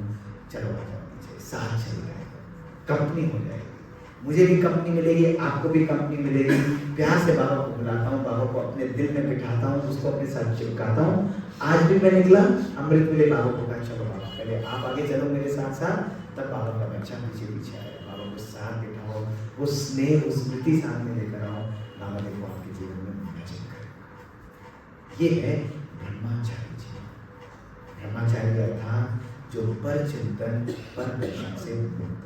चलो आ जाओ नीचे, साथ चल जाएगा, कंपनी हो जाएगी, मुझे भी कंपनी मिलेगी, आपको भी कंपनी मिलेगी। प्यार से बाबा को बुलाता हूँ, बाबा को अपने दिल में बिठाता हूँ, उसको अपने साथ चिपकाता हूँ। आज भी मैं निकला अमृत वेले, बाबा को कहा चलो बाबा पहले आप आगे चलो मेरे साथ साथ, तब बाबा का बच्चा पीछे पीछे आए, बाबा को साथ बिठाओ, वो स्नेह, वो स्मृति सामने लेकर आओ, बाबा देखो आपके जीवन में मैजिक करे। ये है ब्रह्मचारी जीवन। ब्रह्मचारी अर्थात जो पर चिंतन, पर दर्शन से मुक्त,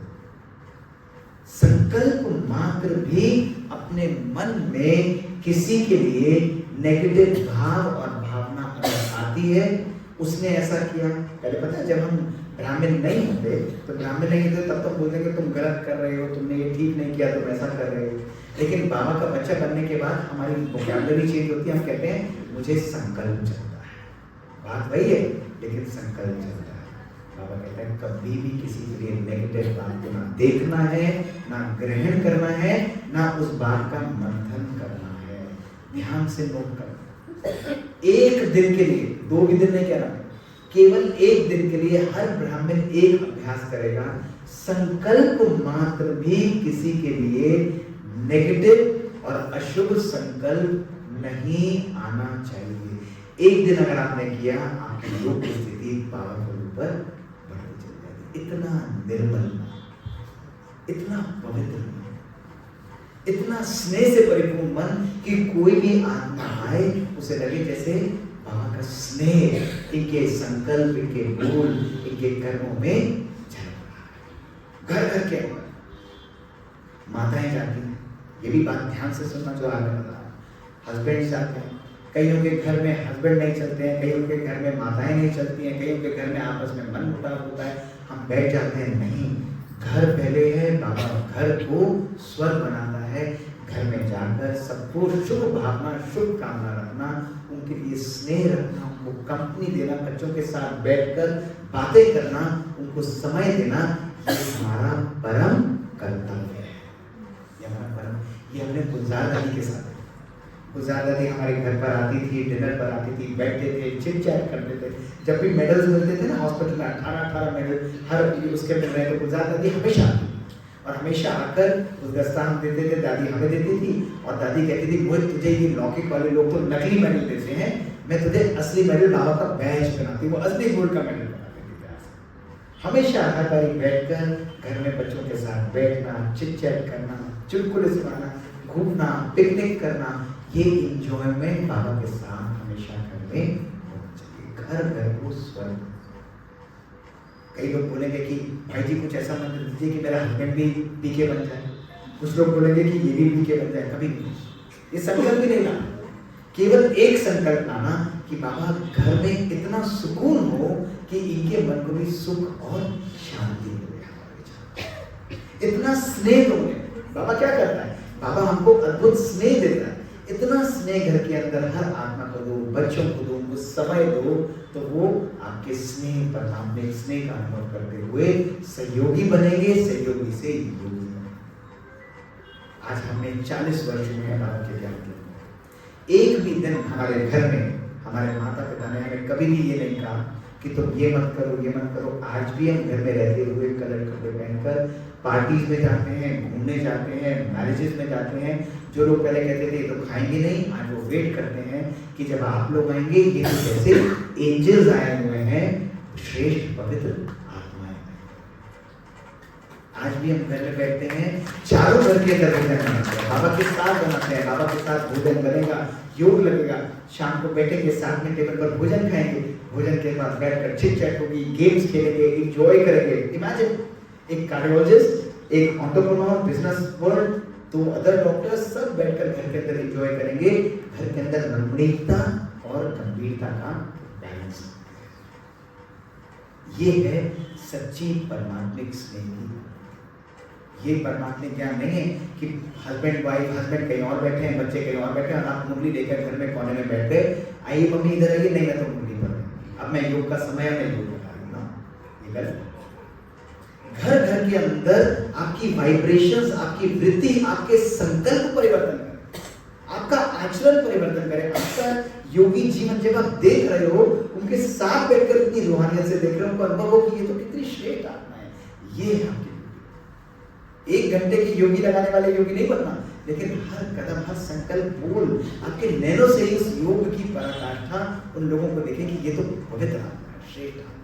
संकल्प मात्र भी अपने मन में किसी के लिए नेगेटिव भाव और आती है, उसने ऐसा किया। पहले पता है, जब हम ब्राह्मण नहीं होते तो तब तो बोलते कि तुम गलत कर रहे हो, तुमने ये ठीक नहीं किया, तुम ऐसा कर रहे हो। लेकिन बाबा का बच्चा बनने के बाद हमारी वोकैबुलरी चेंज होती है। हम कहते हैं मुझे संकल्प चलता है। बात वही है, लेकिन संकल्प चलता है। बाबा कहते हैं कभी भी किसी के लिए नेगेटिव बात को ना देखना है, ना ग्रहण करना है, ना उस बात का मंथन करना है। ध्यान से नोट करना। एक दिन के लिए, 2 भी दिन नहीं कहना, केवल एक दिन के लिए हर ब्राह्मण एक अभ्यास करेगा। संकल्प मात्र भी किसी के लिए नेगेटिव और अशुभ संकल्प नहीं आना चाहिए। एक दिन अगर आपने किया, आपकी योग की स्थिति पावरफुल ऊपर बढ़ती चली जाएगी। इतना निर्मल, इतना पवित्र, इतना स्नेह से परिपूर्ण मन कि कोई भी आत्मा आए उसे लगे जैसे बाबा का स्नेह इनके संकल्प, इनके बोल, इनके कर्मों में झलक रहा है। घर घर के अंदर माताएं जाती हैं, ये भी बात ध्यान से सुनना जो आगे बता। हस्बैंड जाते हैं, कईयों के घर में हस्बैंड नहीं चलते हैं, कईयों के घर में माताएं नहीं चलती हैं, कईयों के घर में आपस में मन मुटाव होता है, हम बैठ जाते हैं। नहीं, घर पहले है। बाबा घर को स्वर्ग बनाता है। घर में जाकर सबको शुभ भावना, शुभ कामना रखना, उनके लिए स्नेह रखना, उनको कंपनी देना, बच्चों के साथ बैठकर बातें करना, उनको समय देना, ये हमारा परम कर्तव्य है। ये हमारा परम, ये हमने गुलजार दादी के साथ, गुलजार दादी हमारे घर पर आती थी, डिनर पर आती थी, बैठते थे, चिट चैट करते थे। जब भी मेडल्स मिलते थे ना हॉस्पिटल में, 18 मेडल हर उसके मिल रहे थे, गुलजार दादी हमेशा आती और हमेशा आकर उस दस्ता हम देते थे, दादी हमें देती थी और दादी कहती थी मोहित तुझे ये लौकिक वाले लोग तो नकली मेडल देते हैं, मैं तुझे असली मेडल बाबा का बैज पहनाती हूँ, वो असली गोल्ड का मेडल बना देती थी। हमेशा हर बारी बैठकर घर में बच्चों के साथ बैठना, चिट चैट करना, चुटकुले सुनाना, घूमना, पिकनिक करना, ये इंजॉयमेंट बाबा के साथ हमेशा घर में होना चाहिए। घर घर को स्वर्ग। कई लोग बोलेंगे कि भाई जी कुछ ऐसा मंत्र दीजिए कि मेरा हस्बैंड भी पीके बन जाए। कुछ लोग बोलेंगे कि ये भी पीके बन जाए। कभी नहीं, ये संकल्प भी नहीं लाना। केवल एक संकल्प लाना कि बाबा घर में इतना सुकून हो कि इनके मन को भी सुख और शांति मिले। इतना स्नेह दो। बाबा क्या करता है? बाबा हमको अद्भुत स्नेह देता है। इतना स्नेह घर के अंदर हर आत्मा को दो, बच्चों को दो, उनको समय दो, तो वो आपके स्नेह पर, आपने स्नेह का अनुभव करते हुए सहयोगी बनेंगे, सहयोगी से योगी बनेंगे। आज हमने 40 वर्ष हुए हैं बाबा के ज्ञान के। एक भी दिन हमारे घर में हमारे माता पिता ने हमें कभी भी ये नहीं कहा कि तुम ये मत करो, ये मत करो। आज भी हम घर में रहते हुए कलर कपड़े पहनकर पार्टीज में जाते हैं, घूमने जाते हैं, मैरिजेस में जाते हैं। जो लोग पहले कहते थे ये तो खाएंगे नहीं, आज वो वेट करते हैं कि जब आप लोग आएंगे। ये तो जैसे एंजल्स आए हुए हैं, श्रेष्ठ पवित्र आत्माएं। आज भी हम घर में बैठते हैं, चारों घर के अंदर भोजन बनाते हैं, बाबा के साथ बनाते हैं, बाबा के साथ भोजन बनेगा, योग लगेगा, शाम को बैठेंगे साथ में टेबल पर भोजन खाएंगे, भोजन के बाद बैठकर चिट चैट होगी, गेम्स खेलेंगे, एंजॉय करेंगे। इमेजिन एक कार्डियोलॉजिस्ट, एक entrepreneur, business world, 2 other doctors सब बैठकर घर के अंदर एंजॉय करेंगे। घर के अंदर रमणीयता और गंभीरता का बैलेंस। ये है सच्ची परमात्मिक स्नेह की। ये परमात्मिक ज्ञान नहीं है कि हस्बैंड वाइफ, हस्बैंड कहीं और बैठे हैं, बच्चे कहीं और बैठे हैं और आप उंगली लेकर घर में कोने में बैठ गए, आइए मम्मी इधर आइए, नहीं मैं तो उंगली पर, अब मैं योग का समय है, मैं योग बता रही हूँ ना, ये गलत। घर घर के अंदर आपकी वाइब्रेशंस, आपकी वृत्ति, आपके संकल्प परिवर्तन करें, आपका आचरण परिवर्तन करें। आपका योगी जीवन जब आप देख रहे हो, उनके साथ बैठकर इतनी रूहानियत से देख रहे हो, उनको अनुभव हो कि ये तो कितनी श्रेष्ठ आत्मा है। ये है आपकी 1 घंटे की योगी लगाने वाले योगी नहीं बनना, लेकिन हर कदम, हर संकल्प, बोल, आपके नैनों से ही उस योग की पराकाष्ठा उन लोगों को देखें कि ये तो पवित्र आत्मा है, श्रेष्ठ आत्मा है।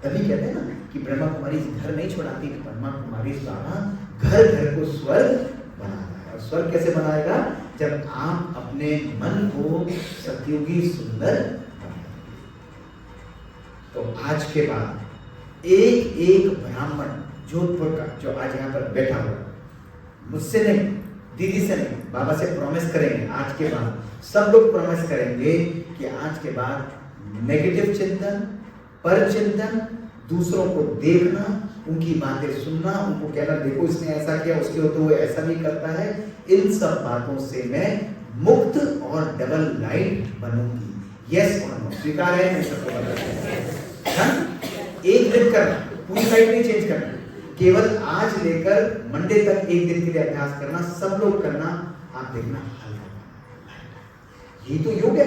तभी कहते हैं ना कि ब्रह्मा कुमारी घर नहीं छोड़ाती, ब्रह्मा कुमारी द्वारा घर घर को स्वर्ग बनाता है। और स्वर्ग कैसे बनाएगा? जब आप अपने मन को सतयुगी सुंदर बनाएंगे। तो आज के बाद एक एक ब्राह्मण जोधपुर का जो आज यहाँ पर बैठा हुआ, मुझसे नहीं, दीदी से नहीं, बाबा से प्रॉमिस करेंगे आज के बाद, सब लोग प्रॉमिस करेंगे कि आज के बाद नेगेटिव चिंतन, पर चिंतन, दूसरों को देखना, उनकी बातें सुनना, उनको कहना देखो इसने ऐसा किया, उसके होते हुए ऐसा भी करता है, इन सब बातों से मैं मुक्त और डबल लाइट बनूंगी। यस और नो, स्वीकार है? मैं सबको बता एक दिन करना, पूरी लाइफ नहीं चेंज करना, केवल आज लेकर मंडे तक एक दिन के लिए अभ्यास करना, सब लोग करना, आप देखना ये तो योग है।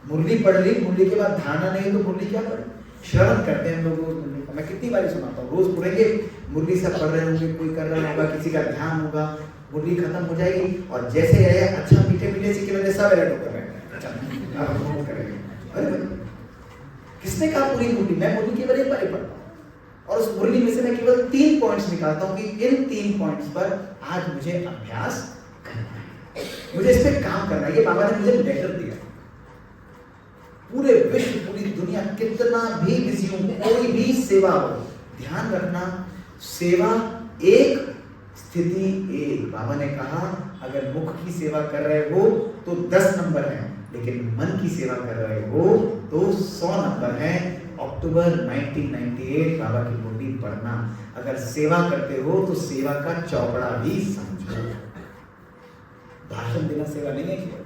मुरली पढ़ ली, मुरली के बाद धारणा नहीं तो मुरली क्या पढ़े? श्रवण करते हैं हम लोग रोज मुरली का, मैं कितनी बार सुनाता हूँ, रोज पढ़ेंगे, मुरली सब पढ़ रहे होंगे, कोई कर रहा होगा, किसी का ध्यान होगा, मुरली खत्म हो जाएगी और जैसे आया अच्छा मीठे मीठे से केवल सब अलर्ट होकर बैठे, अच्छा अब हम करेंगे। अरे किसने कहा पूरी मुरली? मैं मुरली केवल एक बार ही पढ़ता हूँ और उस मुरली में से मैं केवल 3 पॉइंट्स निकालता हूँ कि इन 3 पॉइंट्स पर आज मुझे अभ्यास करना है, मुझे इस पे काम करना है। ये बाबा ने मुझे लेटर दिया। पूरे विश्व, पूरी दुनिया कितना भी बिजी हो, कोई भी सेवा हो, ध्यान रखना सेवा एक, स्थिति एक। बाबा ने कहा अगर मुख की सेवा कर रहे हो तो 10 नंबर है, लेकिन मन की सेवा कर रहे हो तो 100 नंबर है। अक्टूबर 1998 बाबा की मुरली पढ़ना। अगर सेवा करते हो तो सेवा का चौपड़ा भी समझो। भाषण देना सेवा नहीं है।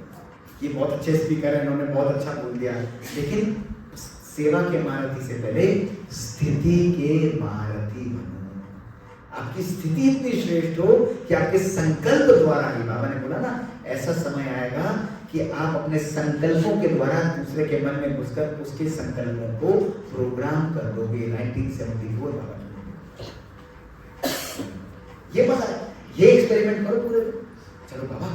ये बहुत अच्छे स्पीकर हैं, इन्होंने बहुत अच्छा बोल दिया, लेकिन सेवा के महारथी से पहले स्थिति के महारथी बनो। आपकी स्थिति इतनी श्रेष्ठ हो कि आपके संकल्प द्वारा ही, बाबा ने बोला ना, ऐसा समय आएगा कि आप अपने संकल्पों के द्वारा दूसरे के मन में घुसकर उसके संकल्पों को प्रोग्राम कर दोगे। 1974 बाबा ये मजा है, ये एक्सपेरिमेंट करो पूरे। चलो बाबा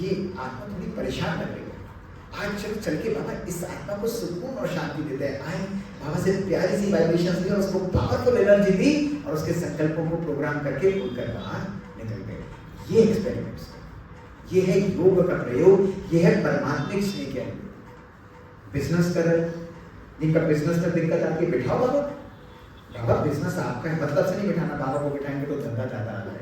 ये आत्मा थोड़ी परेशान लग रही है, आज चल चल के बाबा इस आत्मा को सुकून और शांति देते हैं। आए बाबा से प्यारी सी वाइब्रेशंस दी और उसको पावरफुल एनर्जी दी और उसके संकल्पों को प्रोग्राम करके खुलकर बाहर निकल गए। ये एक्सपेरिमेंट्स, ये है योग का प्रयोग, ये है परमात्मिक स्नेह के। बिजनेस कर रहे, जिनका बिजनेस में दिक्कत आती है, बिठाओ बाबा। बाबा बिजनेस आपका है, मतलब से नहीं बिठाना, बाबा को बिठाएंगे तो धंधा ज्यादा आ जाएगा।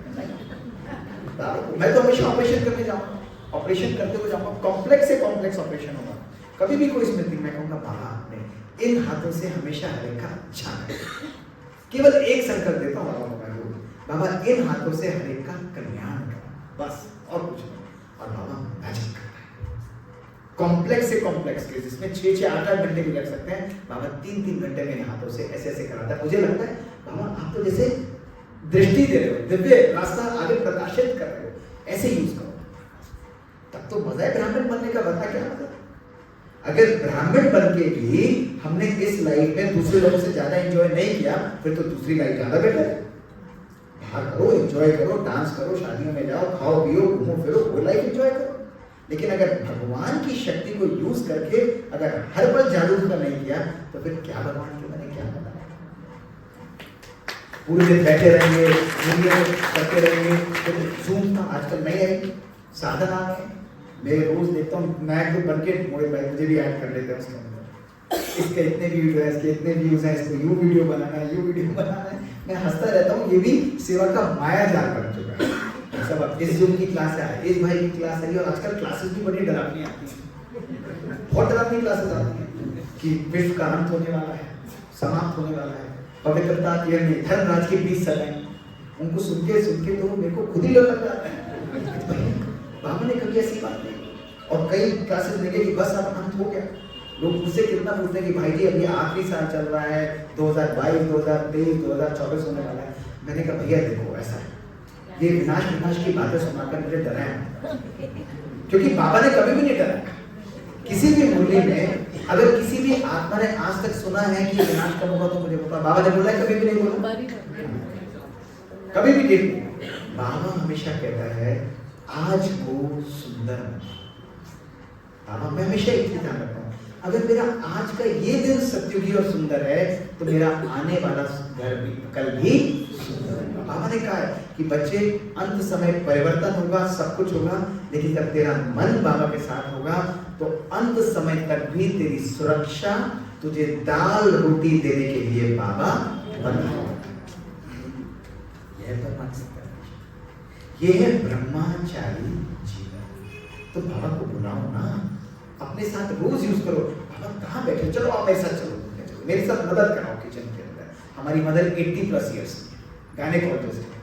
मैं तो हमेशा ऑपरेशन करने जाऊंगा, ऑपरेशन करते हुए जाऊंगा, कॉम्प्लेक्स से कॉम्प्लेक्स ऑपरेशन होगा। कभी भी कोई स्मृति मैं कहूंगा बाबा आपने इन हाथों से हमेशा हर एक का अच्छा है। केवल एक संकल्प देता हूँ बाबा, इन हाथों से हर एक का कल्याण करो, बस और कुछ नहीं। और बाबा मैजिक करता है, कॉम्प्लेक्स से कॉम्प्लेक्स के जिसमें 6-8 घंटे भी लग सकते हैं, बाबा 3-3 घंटे में हाथों से ऐसे ऐसे कराता है। मुझे लगता है बाबा आप तो जैसे दृष्टि दे रहे हो, दिव्य रास्ता आगे प्रकाशित कर रहे हो, ऐसे यूज करो, तब तो मजा है ब्राह्मण बनने का। बता क्या मतलब? अगर ब्राह्मण बन के भी हमने इस लाइफ में दूसरे लोगों से ज्यादा एंजॉय नहीं किया, फिर तो दूसरी लाइफ ज्यादा बेटर है। बाहर करो, एंजॉय करो, डांस करो, शादियों में जाओ, खाओ पियो, घूमो फिरो, वो लाइफ एंजॉय करो। लेकिन अगर भगवान की शक्ति को यूज करके अगर हर पल जागरूक नहीं किया, तो फिर क्या भगवान के बने, क्या पता। पूरे दिन बैठे रहेंगे, करते रहेंगे, तो जूम था आजकल नहीं आई, साधन आ गए। मैं रोज देखता हूँ नया ग्रुप बन के मुझे भी ऐड कर लेते हैं उसके अंदर, इसके इतने वीडियो है, इसके इतने व्यूज हैं, इसको यू वीडियो बनाना है, यू वीडियो बनाना है। मैं हंसता रहता हूँ, ये भी सेवा का माया जाल बन चुका है। सब अब इस जूम की क्लास है, इस भाई की क्लास है, और आजकल क्लासेस भी बड़ी डरावनी आती है, बहुत डरावनी क्लासेस आती हैं कि विश्व का अंत होने वाला है, समाप्त होने वाला है, पवित्रता की धर्मराज के 20 सलाह, उनको सुन के तो मेरे को खुद ही डर लग जाता है। बाबा ने कभी ऐसी बात नहीं। और कई क्लासेस लगे कि बस अब अंत हो गया। लोग मुझसे कितना पूछते हैं कि भाई जी अभी आखिरी साल चल रहा है, 2022, 2023, 2024 होने वाला है। मैंने कहा भैया देखो ऐसा है, ये विनाश की बातें सुनाकर मुझे डरा है, क्योंकि बाबा ने कभी भी नहीं डरा। किसी भी मुरली में अगर किसी भी आत्मा ने आज तक सुना है कि विनाश कब होगा तो मुझे पता, बाबा ने बोला कभी भी नहीं बोला, कभी भी नहीं। बाबा हमेशा कहता है आज को सुंदर बनाओ। बाबा मैं हमेशा एक चीज ध्यान रखता हूँ, अगर मेरा आज का ये दिन सत्युगी और सुंदर है तो मेरा आने वाला घर भी कल भी सुंदर होगा। बाबा ने कहा है कि बच्चे अंत समय परिवर्तन होगा, सब कुछ होगा, लेकिन जब तेरा मन बाबा के साथ होगा तो अंत समय तक भी तेरी सुरक्षा, तुझे दाल रोटी देने के लिए बाबा बना होगा। यह परमात्मा, यह है ब्रह्मचारी जीवन। तो बाबा को बुलाओ ना, अपने साथ रोज यूज करो। बाबा कहाँ बैठे, चलो आप मेरे साथ चलो, मेरे साथ मदद कराओ किचन के अंदर। हमारी मदर 80+ ईयर्स गायनेकोलॉजिस्ट है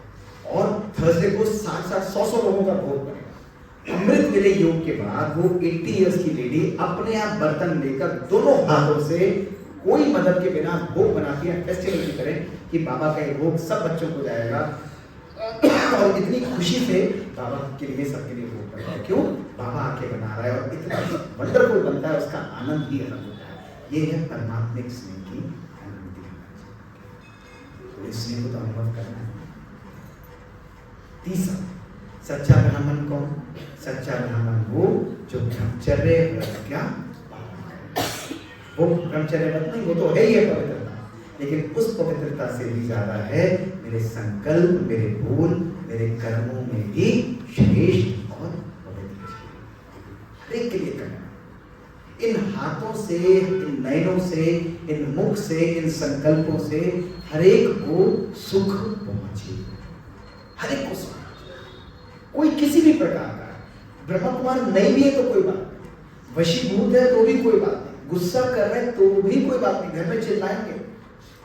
और थर्सडे को 60-100 लोगों का भोग बनेगा। अमृत वेले योग के बाद वो 80 ईयर्स की लेडी अपने आप बर्तन लेकर दोनों हाथों से कोई मदद के बिना भोग बनाती है, फेस्टिवल की तरह कि बाबा का ये भोग सब बच्चों को जाएगा और इतनी खुशी से बाबा के लिए सबके लिए भोग बनता है। क्यों? बाबा आके बना रहा है और इतना वंडरफुल बनता है, उसका आनंद ही अलग होता है। ये है परमात्मिक स्नेह की अनुभूति। तो इस स्नेह को तो अनुभव करना है। तीसरा, सच्चा ब्राह्मण कौन? सच्चा ब्राह्मण वो जो ब्रह्मचर्य व्रत का पालन करे। वो ब्रह्मचर्य व्रत नहीं, वो तो है ही है पवित्रता, लेकिन उस पवित्रता से भी ज्यादा है मेरे संकल्प, मेरे बोल, मेरे कर्मों में भी श्रेष्ठ और पवित्र हर एक के लिए करना। इन हाथों से, इन नयनों से, इन मुख से, इन संकल्पों से हर एक को सुख पहुंचे, हर एक को सुख। कोई किसी भी प्रकार का ब्रह्म कुमार नहीं भी है तो कोई बात नहीं, वशीभूत है तो भी कोई बात नहीं, गुस्सा कर रहे हैं तो भी कोई बात नहीं, घर में चिल्लाएंगे।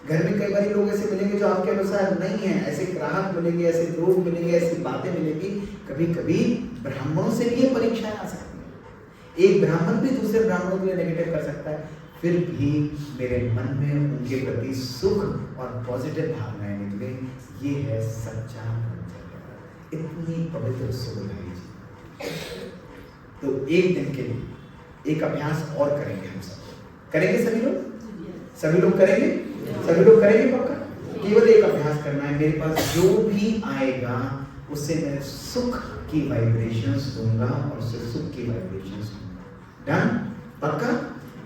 घर में कई बार लोग ऐसे मिलेंगे जो आपके अनुसार नहीं है, ऐसे ग्राहक मिलेंगे, ऐसे लोग मिलेंगे, ऐसी बातें मिलेंगी। कभी कभी ब्राह्मणों से भी ये परीक्षाएं आ सकती हैं। एक ब्राह्मण भी दूसरे ब्राह्मणों के लिए नेगेटिव कर सकता है, फिर भी मेरे मन में उनके प्रति सुख और पॉजिटिव भावनाएं निकले। ये है सच्चा ब्रह्मचर्य। इतनी पवित्र सुख है जी। तो एक दिन के लिए एक अभ्यास और करेंगे, हम सब करेंगे, सभी लोग करेंगे, सभी लोग करेंगे पक्का। केवल एक अभ्यास करना है, मेरे पास जो भी आएगा उससे मैं सुख की वाइब्रेशंस दूंगा और उससे सुख की वाइब्रेशंस दूंगा। डन? पक्का?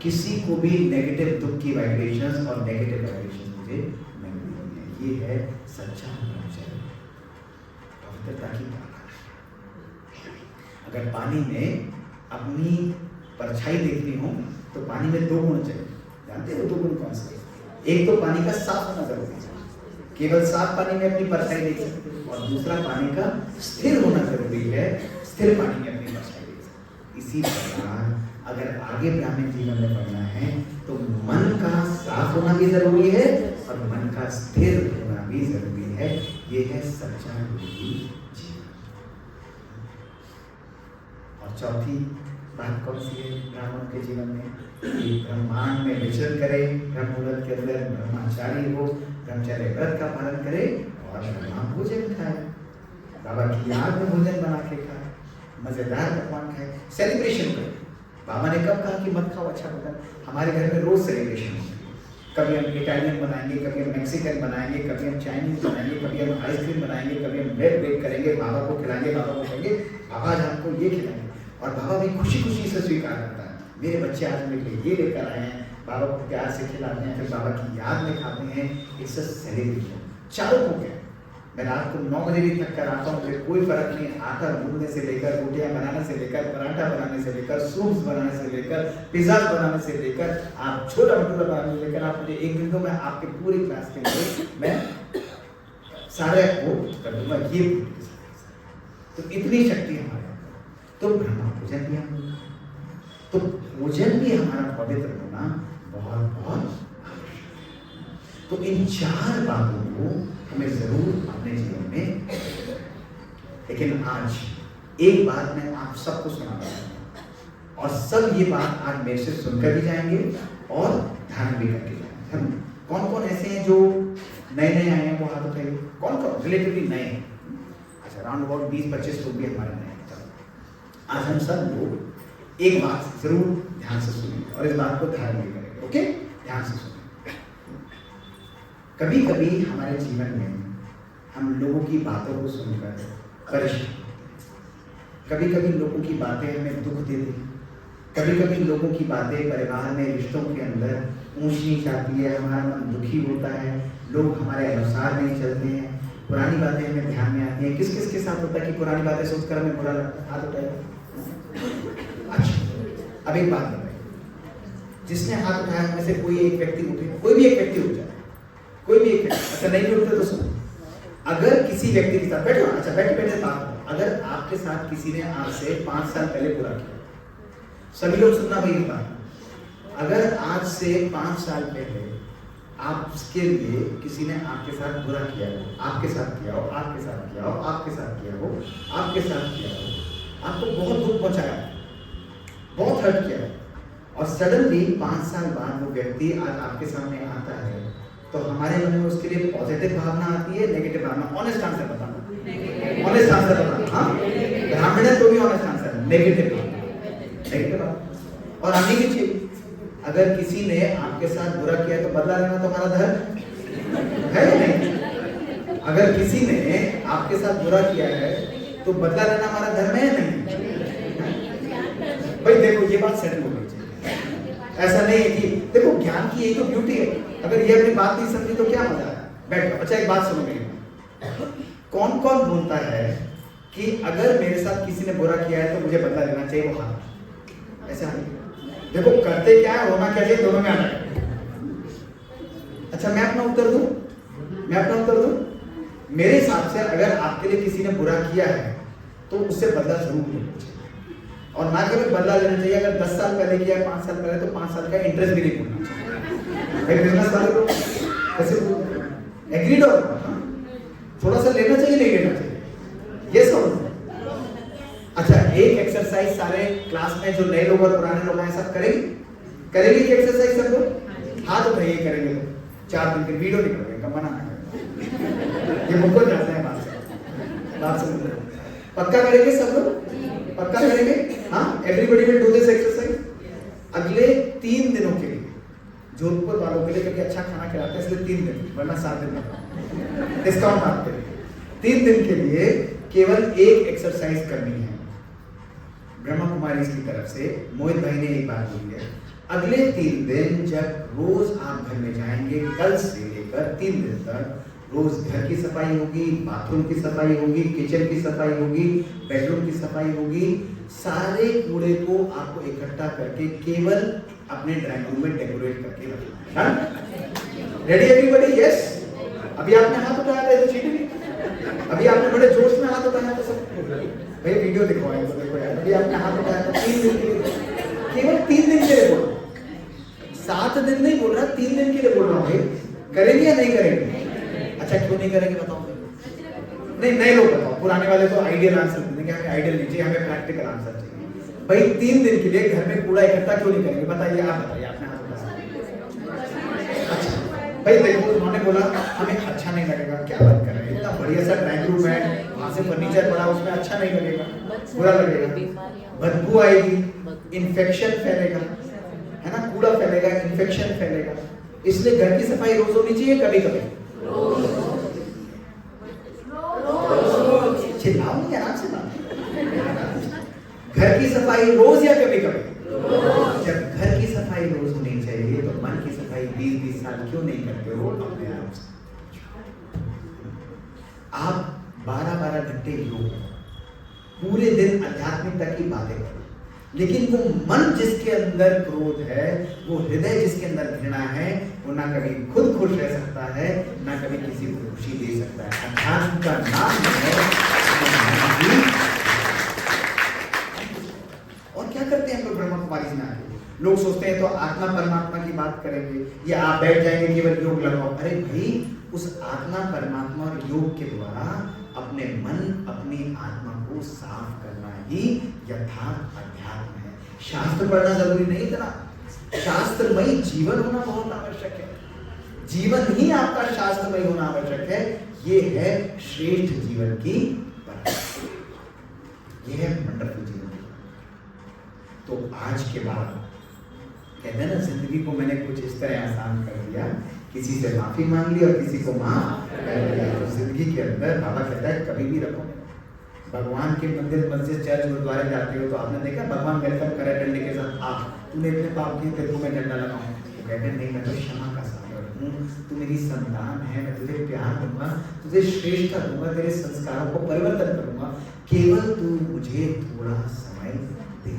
किसी को भी नेगेटिव दुख की वाइब्रेशंस और नेगेटिव वाइब्रेशंस मुझे नहीं देनी है। ये है सच्चा ब्रह्मचर्य, पवित्रता की ताकत। अगर पानी में अपनी परछाई देखनी हो तो पानी में 2 गुण चाहिए। जानते हो 2 गुण कौन से? एक तो पानी का साफ होना जरूरी है, केवल साफ पानी में अपनी परछाई देख सकते हो, और दूसरा पानी का स्थिर होना जरूरी है, स्थिर पानी में अपनी परछाई देख सकते। इसी प्रकार अगर आगे ब्राह्मण जीवन में बढ़ना है तो मन का साफ होना भी जरूरी है और मन का स्थिर होना भी जरूरी है। ये है सच्चा योगी जीवन। और चौथी बात कौन सी है ब्राह्मण के जीवन में? ब्रह्मांड में विचरण करे, ब्रह्ममुहूर्त के अंदर ब्रह्मचारी हो, ब्रह्मचर्य व्रत का पालन करे और ब्रह्मा भोजन खाए, बाबा की याद में भोजन बना के खाए, मजेदार पकवान खाए, सेलिब्रेशन करे। बाबा ने कब कहा कि मत खाओ अच्छा भोजन? हमारे घर में रोज सेलिब्रेशन होती है। कभी हम इटालियन बनाएंगे, कभी हम मैक्सिकन बनाएंगे, कभी हम चाइनीज बनाएंगे, कभी हम आइसक्रीम बनाएंगे, कभी हम ब्रेड बेक करेंगे, बाबा को खिलाएंगे, बाबा को कहेंगे बाबा आज आपको ये खिलाएंगे, और बाबा भी खुशी खुशी से स्वीकार करता है। मेरे बच्चे आज मेरे लिए ये लेकर आए हैं, बाबा को प्यार से खिलाते हैं, फिर बाबा की याद में खाते हैं। It's a celebration. चारों को क्या, मैं रात को 9 बजे भी थक कर आता हूँ, मुझे कोई फर्क नहीं, आटा गूंदने से लेकर, रोटियां बनाने से लेकर, पराठा बनाने से लेकर, सूप्स बनाने से लेकर, पिज्जा बनाने से लेकर, आप छोला भटूरा बनाने से लेकर, आप मुझे 1 दिन दो, मैं आपके पूरी क्लास के लिए मैं सारे वो कर दूंगा। ये तो इतनी शक्ति हमारे, तो ब्रह्म भोजन भी हम, तो भोजन भी हमारा पवित्र होना बहुत बहुत। तो इन 4 बातों को हमें जरूर अपने जीवन में। लेकिन आज एक बात मैं आप सबको सुनाना चाहूंगा और सब ये बात आज मेरे से सुनकर भी जाएंगे और ध्यान भी करके जाएंगे। हम कौन कौन ऐसे हैं जो नए नए आए हैं, वो हाथ उठाइए। कौन कौन रिलेटिवली नए हैं? अच्छा, अराउंड अबाउट 20-25 लोग भी हमारे नए हैं। आज हम सब लोग एक बात जरूर ध्यान से सुनेंगे और इस बात को ध्यान भी करेंगे। ओके, ध्यान से सुनेंगे। कभी कभी हमारे जीवन में हम लोगों की बातों को सुनकर परेशान, कभी कभी लोगों की बातें हमें दुख देती, कभी कभी लोगों की बातें परिवार में, रिश्तों के अंदर ऊंच नीच आती है, हमारा मन दुखी होता है, लोग हमारे अनुसार नहीं चलते हैं, पुरानी बातें हमें ध्यान में आती हैं। किस किस के साथ होता है कि पुरानी बातें सोचकर हमें बुरा लगता है? हाथ उठाइए। अच्छा, अब एक बात बताइए, जिसने हाथ उठाया में से कोई एक व्यक्ति उठे, कोई भी एक व्यक्ति उठ जाए, कोई भी एक व्यक्ति, अच्छा नहीं भी उठते तो सुनो। अगर किसी व्यक्ति के साथ बैठो, अच्छा बैठे बैठे बात, अगर आपके साथ किसी ने आपसे 5 साल पहले बुरा किया, सभी लोग सुनना भाई बात, अगर आज से 5 साल पहले आपके लिए किसी ने आपके साथ बुरा किया हो, आपके साथ किया हो, आपके साथ किया हो, आपके साथ किया हो, आपके साथ किया हो, आपको बहुत दुख पहुंचाया, बहुत हर्ट किया, और सडनली 5 साल बाद वो व्यक्ति आज आपके सामने आता है, तो हमारे मन में उसके लिए पॉजिटिव भावना आती है, नेगेटिव भावना? ऑनेस्ट आंसर बताना, ऑनेस्ट आंसर बताना। हाँ, ब्राह्मण है तो भी ऑनेस्ट आंसर, नेगेटिव, नेगेटिव। और आने की चीज, अगर किसी ने आपके साथ बुरा किया तो बदला लेना तो हमारा धर्म है या नहीं? अगर किसी ने आपके साथ बुरा किया है तो बदला लेना हमारा धर्म है या नहीं? भाई देखो, ये बात सेटल होनी चाहिए। ऐसा नहीं है कि देखो, ज्ञान की यही तो ब्यूटी है। अगर ये अपनी बात नहीं समझी तो क्या मजा है? बैठो। अच्छा, एक बात सुनो मेरी। कौन कौन बोलता है कि अगर मेरे साथ किसी ने बुरा किया है तो मुझे बदला लेना चाहिए? वो हाथ ऐसा नहीं। देखो, करते क्या है, होना क्या चाहिए, दोनों में आना है। अच्छा, मैं अपना उत्तर दूं, मैं अपना उत्तर दूं। मेरे हिसाब से अगर आपके लिए किसी ने बुरा किया है तो उससे बदला जरूर लेना चाहिए, और ना केवल बदला लेना चाहिए। अगर 10 साल पहले किया है, 5 साल पहले, तो 5 साल का इंटरेस्ट भी नहीं भरना चाहिए। भाई बिजनेस वाले लोग ऐसे एग्रीड हो, थोड़ा सा लेना चाहिए, नहीं लेना चाहिए, ये सब। अच्छा, एक एक्सरसाइज सारे क्लास में जो नए लोग और पुराने लोग हैं सब करेंगे, करेंगे कि एक्सरसाइज सब लोग हाथ उठाइए, करेंगे लोग। 4 दिन के वीडियो नहीं करेंगे, मना ना करें, ये मुझको जाते हैं बात से पक्का करेंगे सब लोग, पक्का करेंगे? हाँ, everybody will do this exercise. अगले 3 दिनों के लिए जोधपुर वालों के लिए, क्योंकि अच्छा खाना खिलाते हैं इसलिए 3 दिन, वरना 7 दिन डिस्काउंट आते हैं। 3 दिन के लिए केवल एक एक्सरसाइज करनी है ब्रह्मा कुमारी की तरफ से। मोहित भाई ने एक बात बोली है, अगले 3 दिन जब रोज आप घर में जाएंगे, कल से लेकर 3 दिन तक रोज घर की सफाई होगी, बाथरूम की सफाई होगी, किचन की सफाई होगी, बेडरूम की सफाई होगी। सारे कूड़े को आपको इकट्ठा करके केवल अपने ड्राइंग रूम में डेकोरेट करके रखना है। Ready everybody? यस। अभी आपने हाथ उठाया था, तो चीटिंग। अभी आपने बड़े जोश में हाथ उठाया था सब। भाई वीडियो दिखवाएं तो देखो यार, अभी आपने हाथ उठाया था 3 दिन के लिए, केवल 3 दिन के लिए बोल, 7 दिन नहीं बोल रहा, 3 दिन के लिए बोल रहा हूँ। भाई करेंगे या नहीं करेंगे? अच्छा, क्यों नहीं करेंगे बताओ? नहीं, नए लोग बताओ, पुराने वाले तो आइडियल आंसर देंगे, हमें आइडियल नहीं चाहिए, हमें प्रैक्टिकल आंसर चाहिए। भाई 3 दिन के लिए घर में कूड़ा इकट्ठा क्यों नहीं करेंगे? बताइए, आप बताइए, आपने हाथ उठाया। अच्छा भाई देखो, उन्होंने बोला हमें अच्छा नहीं लगेगा। क्या बात कर रहे हैं, इतना बढ़िया सा ड्राइंग रूम है, वहां से फर्नीचर पड़ा, उसमें अच्छा नहीं लगेगा, बुरा लगेगा, बदबू आएगी, इन्फेक्शन फैलेगा, है ना, कूड़ा फैलेगा, इन्फेक्शन फैलेगा। इसलिए घर की सफाई रोज होनी चाहिए, कभी कभी चिल्लाओ नहीं, आराम से बात। घर की सफाई रोज या कभी कभी? जब घर की सफाई रोज होनी चाहिए तो मन की सफाई 20-20 साल क्यों नहीं करते हो अपने आप से? आप 12-12 घंटे योग, पूरे दिन आध्यात्मिकता की बातें करो, लेकिन वो मन जिसके अंदर क्रोध है, वो हृदय जिसके अंदर घृणा है, वो ना कभी खुद खुश रह सकता है, ना कभी किसी को खुशी दे सकता है। अध्यात्म का नाम है। और क्या करते हैं लोग ब्रह्मा कुमारी में आके? लोग सोचते हैं तो आत्मा परमात्मा की बात करेंगे, या आप बैठ जाएंगे केवल योग लगाओ। अरे भाई, उस आत्मा परमात्मा और योग के द्वारा अपने मन, अपनी आत्मा को साफ करना ही यथार्थ अध्यात्म है। शास्त्र पढ़ना जरूरी नहीं था, शास्त्रमयी जीवन होना बहुत आवश्यक है। जीवन ही आपका शास्त्रमयी होना आवश्यक है। ये है श्रेष्ठ जीवन की परंपरा, ये है वंडरफुल जीवन। तो आज के बाद कहते हैं ना, जिंदगी को मैंने कुछ इस तरह आसान कर दिया, किसी से माफी मांग ली और किसी को माफ कर दिया। तो जिंदगी के अंदर बाबा कहता है कभी भी रखो। भगवान के मंदिर, मस्जिद, चर्च, गुरुद्वारे जाते हो तो आपने देखा भगवान वेलकम करे डंडे के साथ, आ तूने इतने पाप किए, तेरे को मैं डंडा लगाऊं? तो कहते हैं नहीं, मैं तो क्षमा का सागर हूँ, तू मेरी संतान है, मैं तुझे प्यार दूंगा, तुझे श्रेष्ठता दूंगा, तेरे संस्कारों को परिवर्तन करूंगा, केवल तू मुझे थोड़ा समय दे।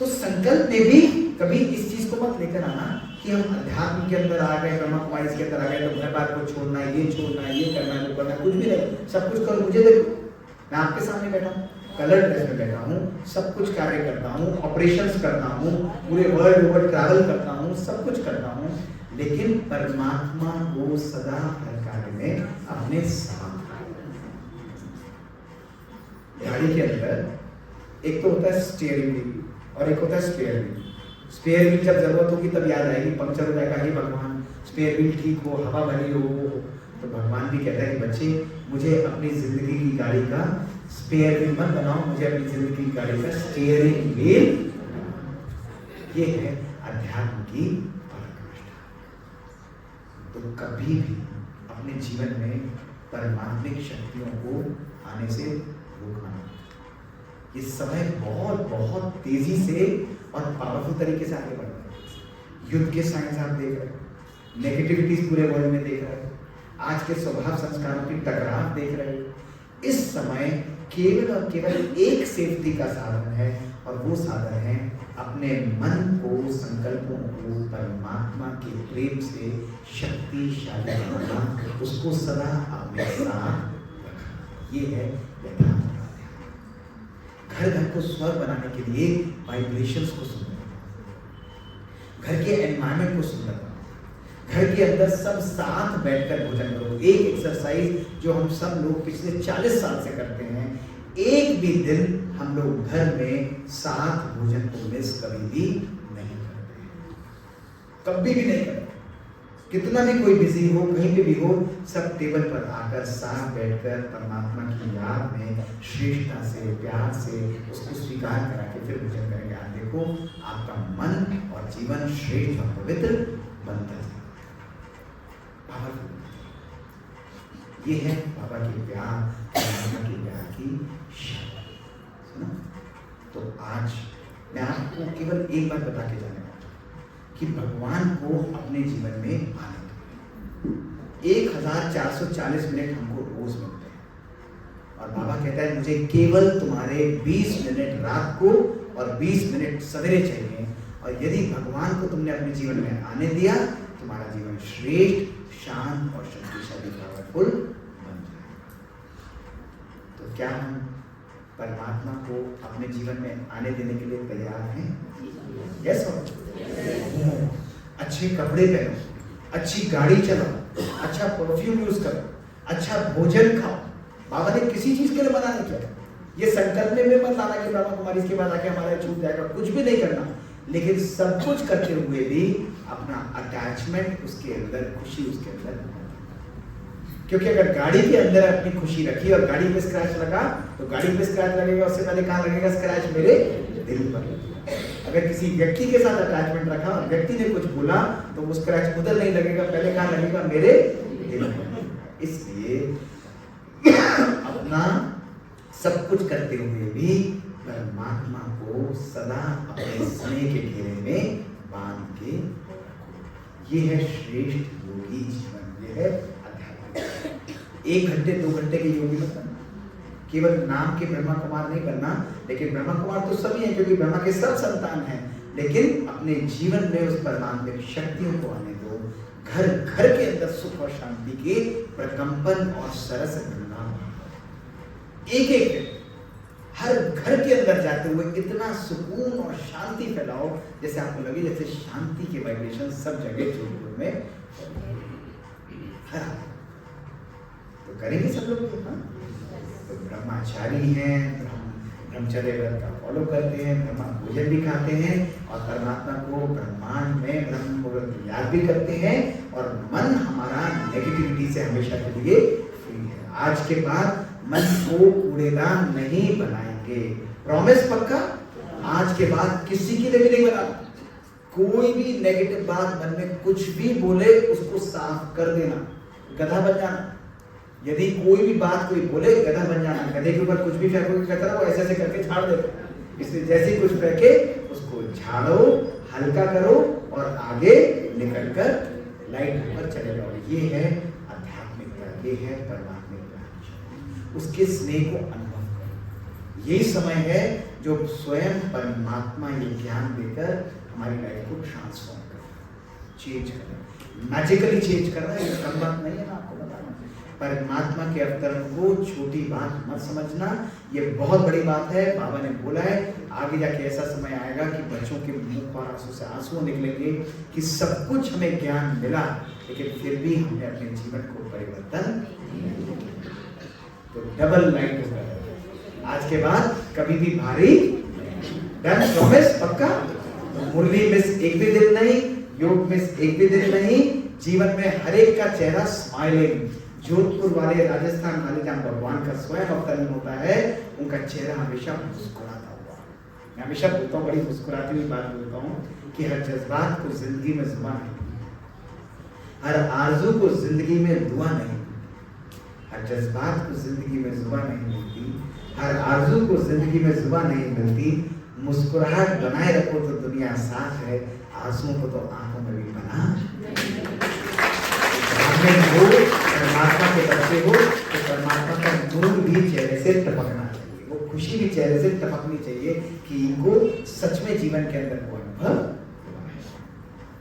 तो संकल्प में भी कभी इस चीज को मत लेकर आना कि हम अध्यात्म के अंदर आ गए, ब्रह्मा कुमारी के अंदर आ गए तो घर बार को छोड़ना है, ये करना है, वो करना है, कुछ भी नहीं, सब कुछ करो, मुझे देखो, मैं आपके सामने बैठा हूँ, कलर ड्रेस में बैठा हूँ, सब कुछ कार्य करता हूँ, ऑपरेशंस करता हूँ, पूरे वर्ल्ड ओवर ट्रैवल करता हूँ, सब कुछ करता हूँ, लेकिन परमात्मा को सदा हर कार्य में अपने साथ। गाड़ी के अंदर एक तो होता है स्टीयरिंग व्हील और एक होता है स्पेयर व्हील। स्पेयर व्हील जब जरूरत होगी तब याद आएगी, पंक्चर हो जाएगा, हे भगवान स्पेयर व्हील ठीक हो, हवा भरी हो, तो भगवान भी कहता है कि बच्चे मुझे अपनी जिंदगी की गाड़ी का स्पेयर व्हील मत बनाओ, मुझे अपनी जिंदगी की गाड़ी का स्टीयरिंग व्हील। ये है अध्यात्म की पराकाष्ठा। तो कभी भी अपने जीवन में परमात्मिक शक्तियों को आने से रोकना। ये समय बहुत बहुत तेजी से और पावरफुल तरीके से आगे बढ़ रहा है। युद्ध के साइंस आप देख रहे हैं, नेगेटिविटीज पूरे वर्ल्ड में देख रहे हैं, आज के स्वभाव संस्कारों की टकराव देख रहे हैं। इस समय केवल और केवल एक सेफ्टी का साधन है और वो साधन है अपने मन को, संकल्पों को परमात्मा के प्रेम से शक्तिशाली बनाना, उसको सदा अपने साथ रखना। ये है यथार्थ। घर घर को स्वर बनाने के लिए वाइब्रेशंस को सुनना, घर के एनवायरनमेंट को सुनना, घर के अंदर सब साथ बैठकर भोजन करो। एक एक्सरसाइज जो हम सब लोग पिछले 40 साल से करते हैं, एक भी दिन हम लोग घर में साथ भोजन को मिस कभी भी नहीं करते, कभी भी नहीं करते। कितना भी कोई बिजी हो, कहीं पे भी हो, सब टेबल पर आकर साथ बैठकर परमात्मा की याद में श्रेष्ठता से, प्यार से उसको स्वीकार करा के फिर भोजन करेंगे। आप देखो आपका मन और जीवन श्रेष्ठ और पवित्र बनता है। ये है बाबा के प्यार, परमात्मा के प्यार की शक्ति। तो आज मैं आपको केवल एक बात बता के जाने वाला हूं कि भगवान को अपने जीवन में आने दो। 1440 मिनट हमको रोज मिलते हैं और बाबा कहता है मुझे केवल तुम्हारे 20 मिनट रात को और 20 मिनट सवेरे चाहिए, और यदि भगवान को तुमने अपने जीवन में आने दिया, तुम्हारा जीवन श्रेष्ठ, शांत और शक्तिशाली, पावरफुल बन जाएगा। तो क्या हम परमात्मा को अपने जीवन में आने देने के लिए तैयार हैं? यस और अच्छे कपड़े पहनो, अच्छी गाड़ी चलाओ, अच्छा परफ्यूम यूज करो, अच्छा भोजन खाओ। बाबा ने किसी चीज के लिए मना नहीं किया। ये संकल्प में मत लाना कि ब्रह्मा कुमारी इसके बाद आके हमारा छूट जाएगा, कुछ भी नहीं करना, लेकिन सब कुछ करते हुए भी अपना अटैचमेंट उसके अंदर, खुशी उसके अंदर। क्योंकि अगर गाड़ी के अंदर अपनी खुशी रखी और गाड़ी पे स्क्रैच लगा तो गाड़ी पे स्क्रैच लगेगा, उससे पहले कहाँ लगेगा स्क्रैच? मेरे दिल पर। अगर किसी व्यक्ति के साथ अटैचमेंट रखा और व्यक्ति ने कुछ बोला तो वो स्क्रैच उधर नहीं लगेगा, पहले कहाँ लगेगा? मेरे दिल पर। इसलिए अपना सब कुछ करते हुए भी परमात्मा को सदा अपने स्नेह के घेरे में बांध के रखो। ये है श्रेष्ठ योगी जीवन, ये है अध्यात्म। 1 घंटे 2 घंटे के योगी मत बनना, केवल नाम के ब्रह्मा कुमार नहीं बनना। लेकिन ब्रह्मा कुमार तो सभी हैं क्योंकि ब्रह्मा के सब संतान हैं, लेकिन अपने जीवन में उस परमात्मिक शक्तियों को आने दो। घर घर के अंदर सुख और शांति के प्रकंपन और सरस गंगा, एक एक हर घर के अंदर जाते हुए इतना सुकून और शांति फैलाओ जैसे आपको लगे जैसे शांति के वाइब्रेशन सब जगह जोधपुर में हर। तो करेंगे सब लोग? हाँ, तो ब्रह्मचारी हैं, ब्रह्मचर्य व्रत का फॉलो करते हैं, ब्रह्मा भोजन भी खाते हैं और परमात्मा को ब्रह्मांड में ब्रह्म मुहूर्त याद भी करते हैं, और मन हमारा नेगेटिविटी से हमेशा के लिए फ्री है। आज के बाद मन को कूड़ेदान नहीं बनाएंगे, प्रॉमिस पक्का। आज के बाद किसी के लिए भी नहीं बनाना। कोई भी नेगेटिव बात मन में कुछ भी बोले उसको साफ कर देना, गधा बन जाना। यदि कोई भी बात कोई बोले गधा बन जाना, गधे के ऊपर कुछ भी फेंकोगे कहता वो ऐसे ऐसे करके झाड़ देता। इसलिए जैसे कुछ फेंके उसको झाड़ो, हल्का करो और आगे निकलकर लाइट पर चले जाओ। ये है आध्यात्मिकता, ये है परमात्मिकता। उसके स्नेह को अनुभव करो। यही समय है जो स्वयं परमात्मा ये ज्ञान देकर हमारी लाइफ को ट्रांसफॉर्म कर, चेंज कर, मैजिकली चेंज कर रहा है। ये कम बात नहीं है ना आपको बताना। परमात्मा के अवतरण को छोटी बात मत समझना, ये बहुत बड़ी बात है। बाबा ने बोला है आगे जाके ऐसा समय आएगा कि बच्चों के मुंह पर आंसू से आंसू निकलेंगे कि सब कुछ हमें ज्ञान मिला लेकिन फिर भी हमने अपने जीवन को परिवर्तन, तो डबल लाइट होगा आज के बाद, कभी भी भारी। डन, प्रॉमिस, पक्का। मुरली मिस एक भी दिन नहीं, योग मिस एक भी दिन नहीं, जीवन में हर एक का चेहरा स्माइलिंग। जोधपुर वाले, राजस्थान वाले जहाँ भगवान का स्वयं अवतरण होता है, उनका चेहरा हमेशा मुस्कुराता हुआ। मैं हमेशा बोलता हूँ, बड़ी मुस्कुराती हुई बात बोलता हूँ कि हर जज्बात को जिंदगी में जुबान नहीं, हर आरज़ू को जिंदगी में दुआ नहीं, हर जज्बात को जिंदगी में जुबान नहीं मिलती, हर आरज़ू को जिंदगी में जुबान नहीं मिलती। मुस्कुराहट बनाए रखो तो दुनिया साथ है, आंसुओं को तो आंखों में भी बना। हो परमात्मा के बच्चे हो तो परमात्मा का नूर भी चेहरे से टपकना चाहिए, वो खुशी भी चेहरे से टपकनी चाहिए कि इनको सच में जीवन के अंदर वो अनुभव।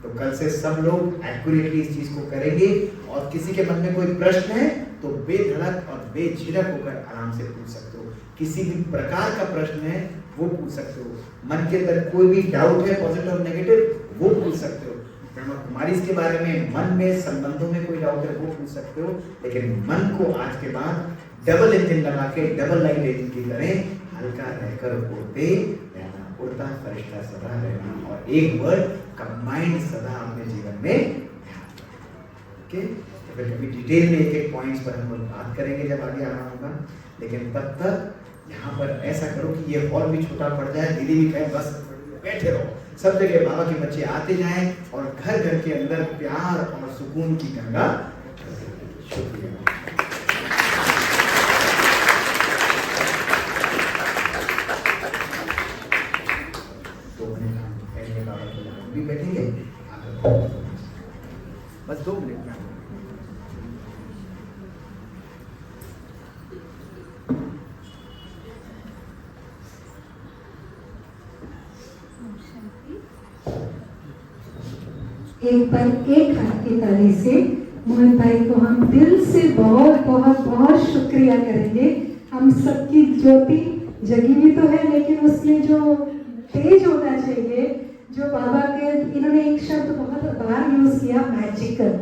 तो कल से सब लोग एक्यूरेटली इस चीज को करेंगे और किसी के मन में कोई प्रश्न है तो बेधड़क और बेझिझक होकर आराम से पूछ सकते हो। किसी भी प्रकार का प्रश्न है वो पूछ सकते हो, मन के अंदर कोई भी डाउट है पॉजिटिव और नेगेटिव वो पूछ सकते हो। ब्रह्मा कुमारी के बारे में, मन में, संबंधों में कोई डाउट है वो पूछ सकते हो, लेकिन मन को आज के बाद डबल इंजन लगा के डबल लाइन इंजन की तरह हल्का रहकर उड़ते रहना, उड़ता फरिश्ता सदा रहना, और एक वर्ड कंबाइंड सदा अपने जीवन में। ओके, तो फिर कभी डिटेल में एक एक पॉइंट्स पर हम लोग बात करेंगे जब आगे आना होगा, लेकिन तब तक यहाँ पर ऐसा करो कि ये हॉल भी छोटा पड़ जाए, दीदी भी कहे बस बैठे रहो, सब जगह बाबा के बच्चे आते जाएं और घर घर के अंदर प्यार और सुकून की गंगा। शुक्रिया। भी बैठेंगे बस 2 मिनट में। एक बार एक हाथ की ताली से मोहन भाई को हम दिल से बहुत बहुत बहुत शुक्रिया करेंगे। हम सबकी ज्योति जगी भी तो है, लेकिन उसमें जो तेज होना चाहिए, जो बाबा के, इन्होंने एक शब्द बहुत बार यूज किया, मैजिकल,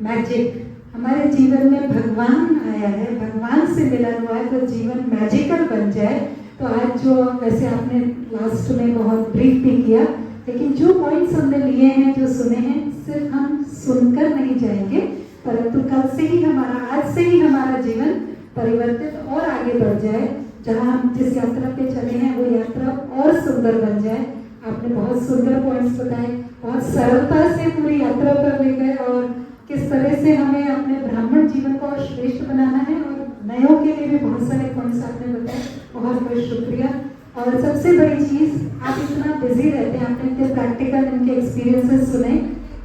मैजिक। हमारे जीवन में भगवान आया है, भगवान से मिलन हुआ है तो जीवन मैजिकल बन जाए। तो आज जो वैसे आपने लास्ट में बहुत ब्रीफ भी किया, लेकिन जो पॉइंट्स हमने लिए हैं, जो सुने हैं, सिर्फ हम सुनकर नहीं जाएंगे, परंतु कल से ही हमारा, आज से ही हमारा जीवन परिवर्तित और आगे बढ़ जाए। जहाँ हम जिस यात्रा पे चले हैं वो यात्रा और सुंदर बन जाए। आपने बहुत सुंदर पॉइंट्स बताए, बहुत सरलता से पूरी यात्रा पर ले गए और किस तरह से हमें अपने ब्राह्मण जीवन को और श्रेष्ठ बनाना है, और नयों के लिए भी बहुत सारे पॉइंट्स आपने बताए। बहुत बहुत शुक्रिया। और सबसे बड़ी चीज़, आप इतना बिजी रहते हैं, आपने इतने प्रैक्टिकल इनके एक्सपीरियंसेस सुने,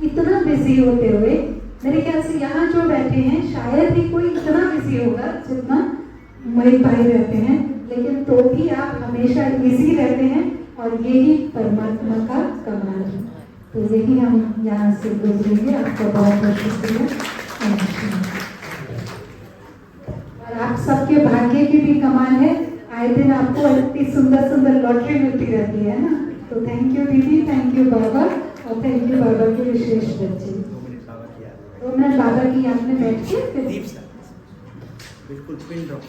इतना बिजी होते हुए मेरे ख्याल से यहाँ जो बैठे हैं शायद ही कोई इतना बिजी होगा जितना मोहित भाई रहते हैं, लेकिन तो भी आप हमेशा बिजी रहते हैं और यही परमात्मा का कमाल है। तो यही हम यहाँ से गुजरेंगे। आपका बहुत बहुत शुक्रिया। और आप सबके भाग्य की भी कमाल है, आए दिन आपको इतनी सुंदर सुंदर लॉटरी मिलती रहती है ना। तो थैंक यू दीदी, थैंक यू बाबा, और थैंक यू बाबा के विशेष बच्चे। 2 मिनट बाबा की याद में बैठ के बिल्कुल पिन ड्रॉप।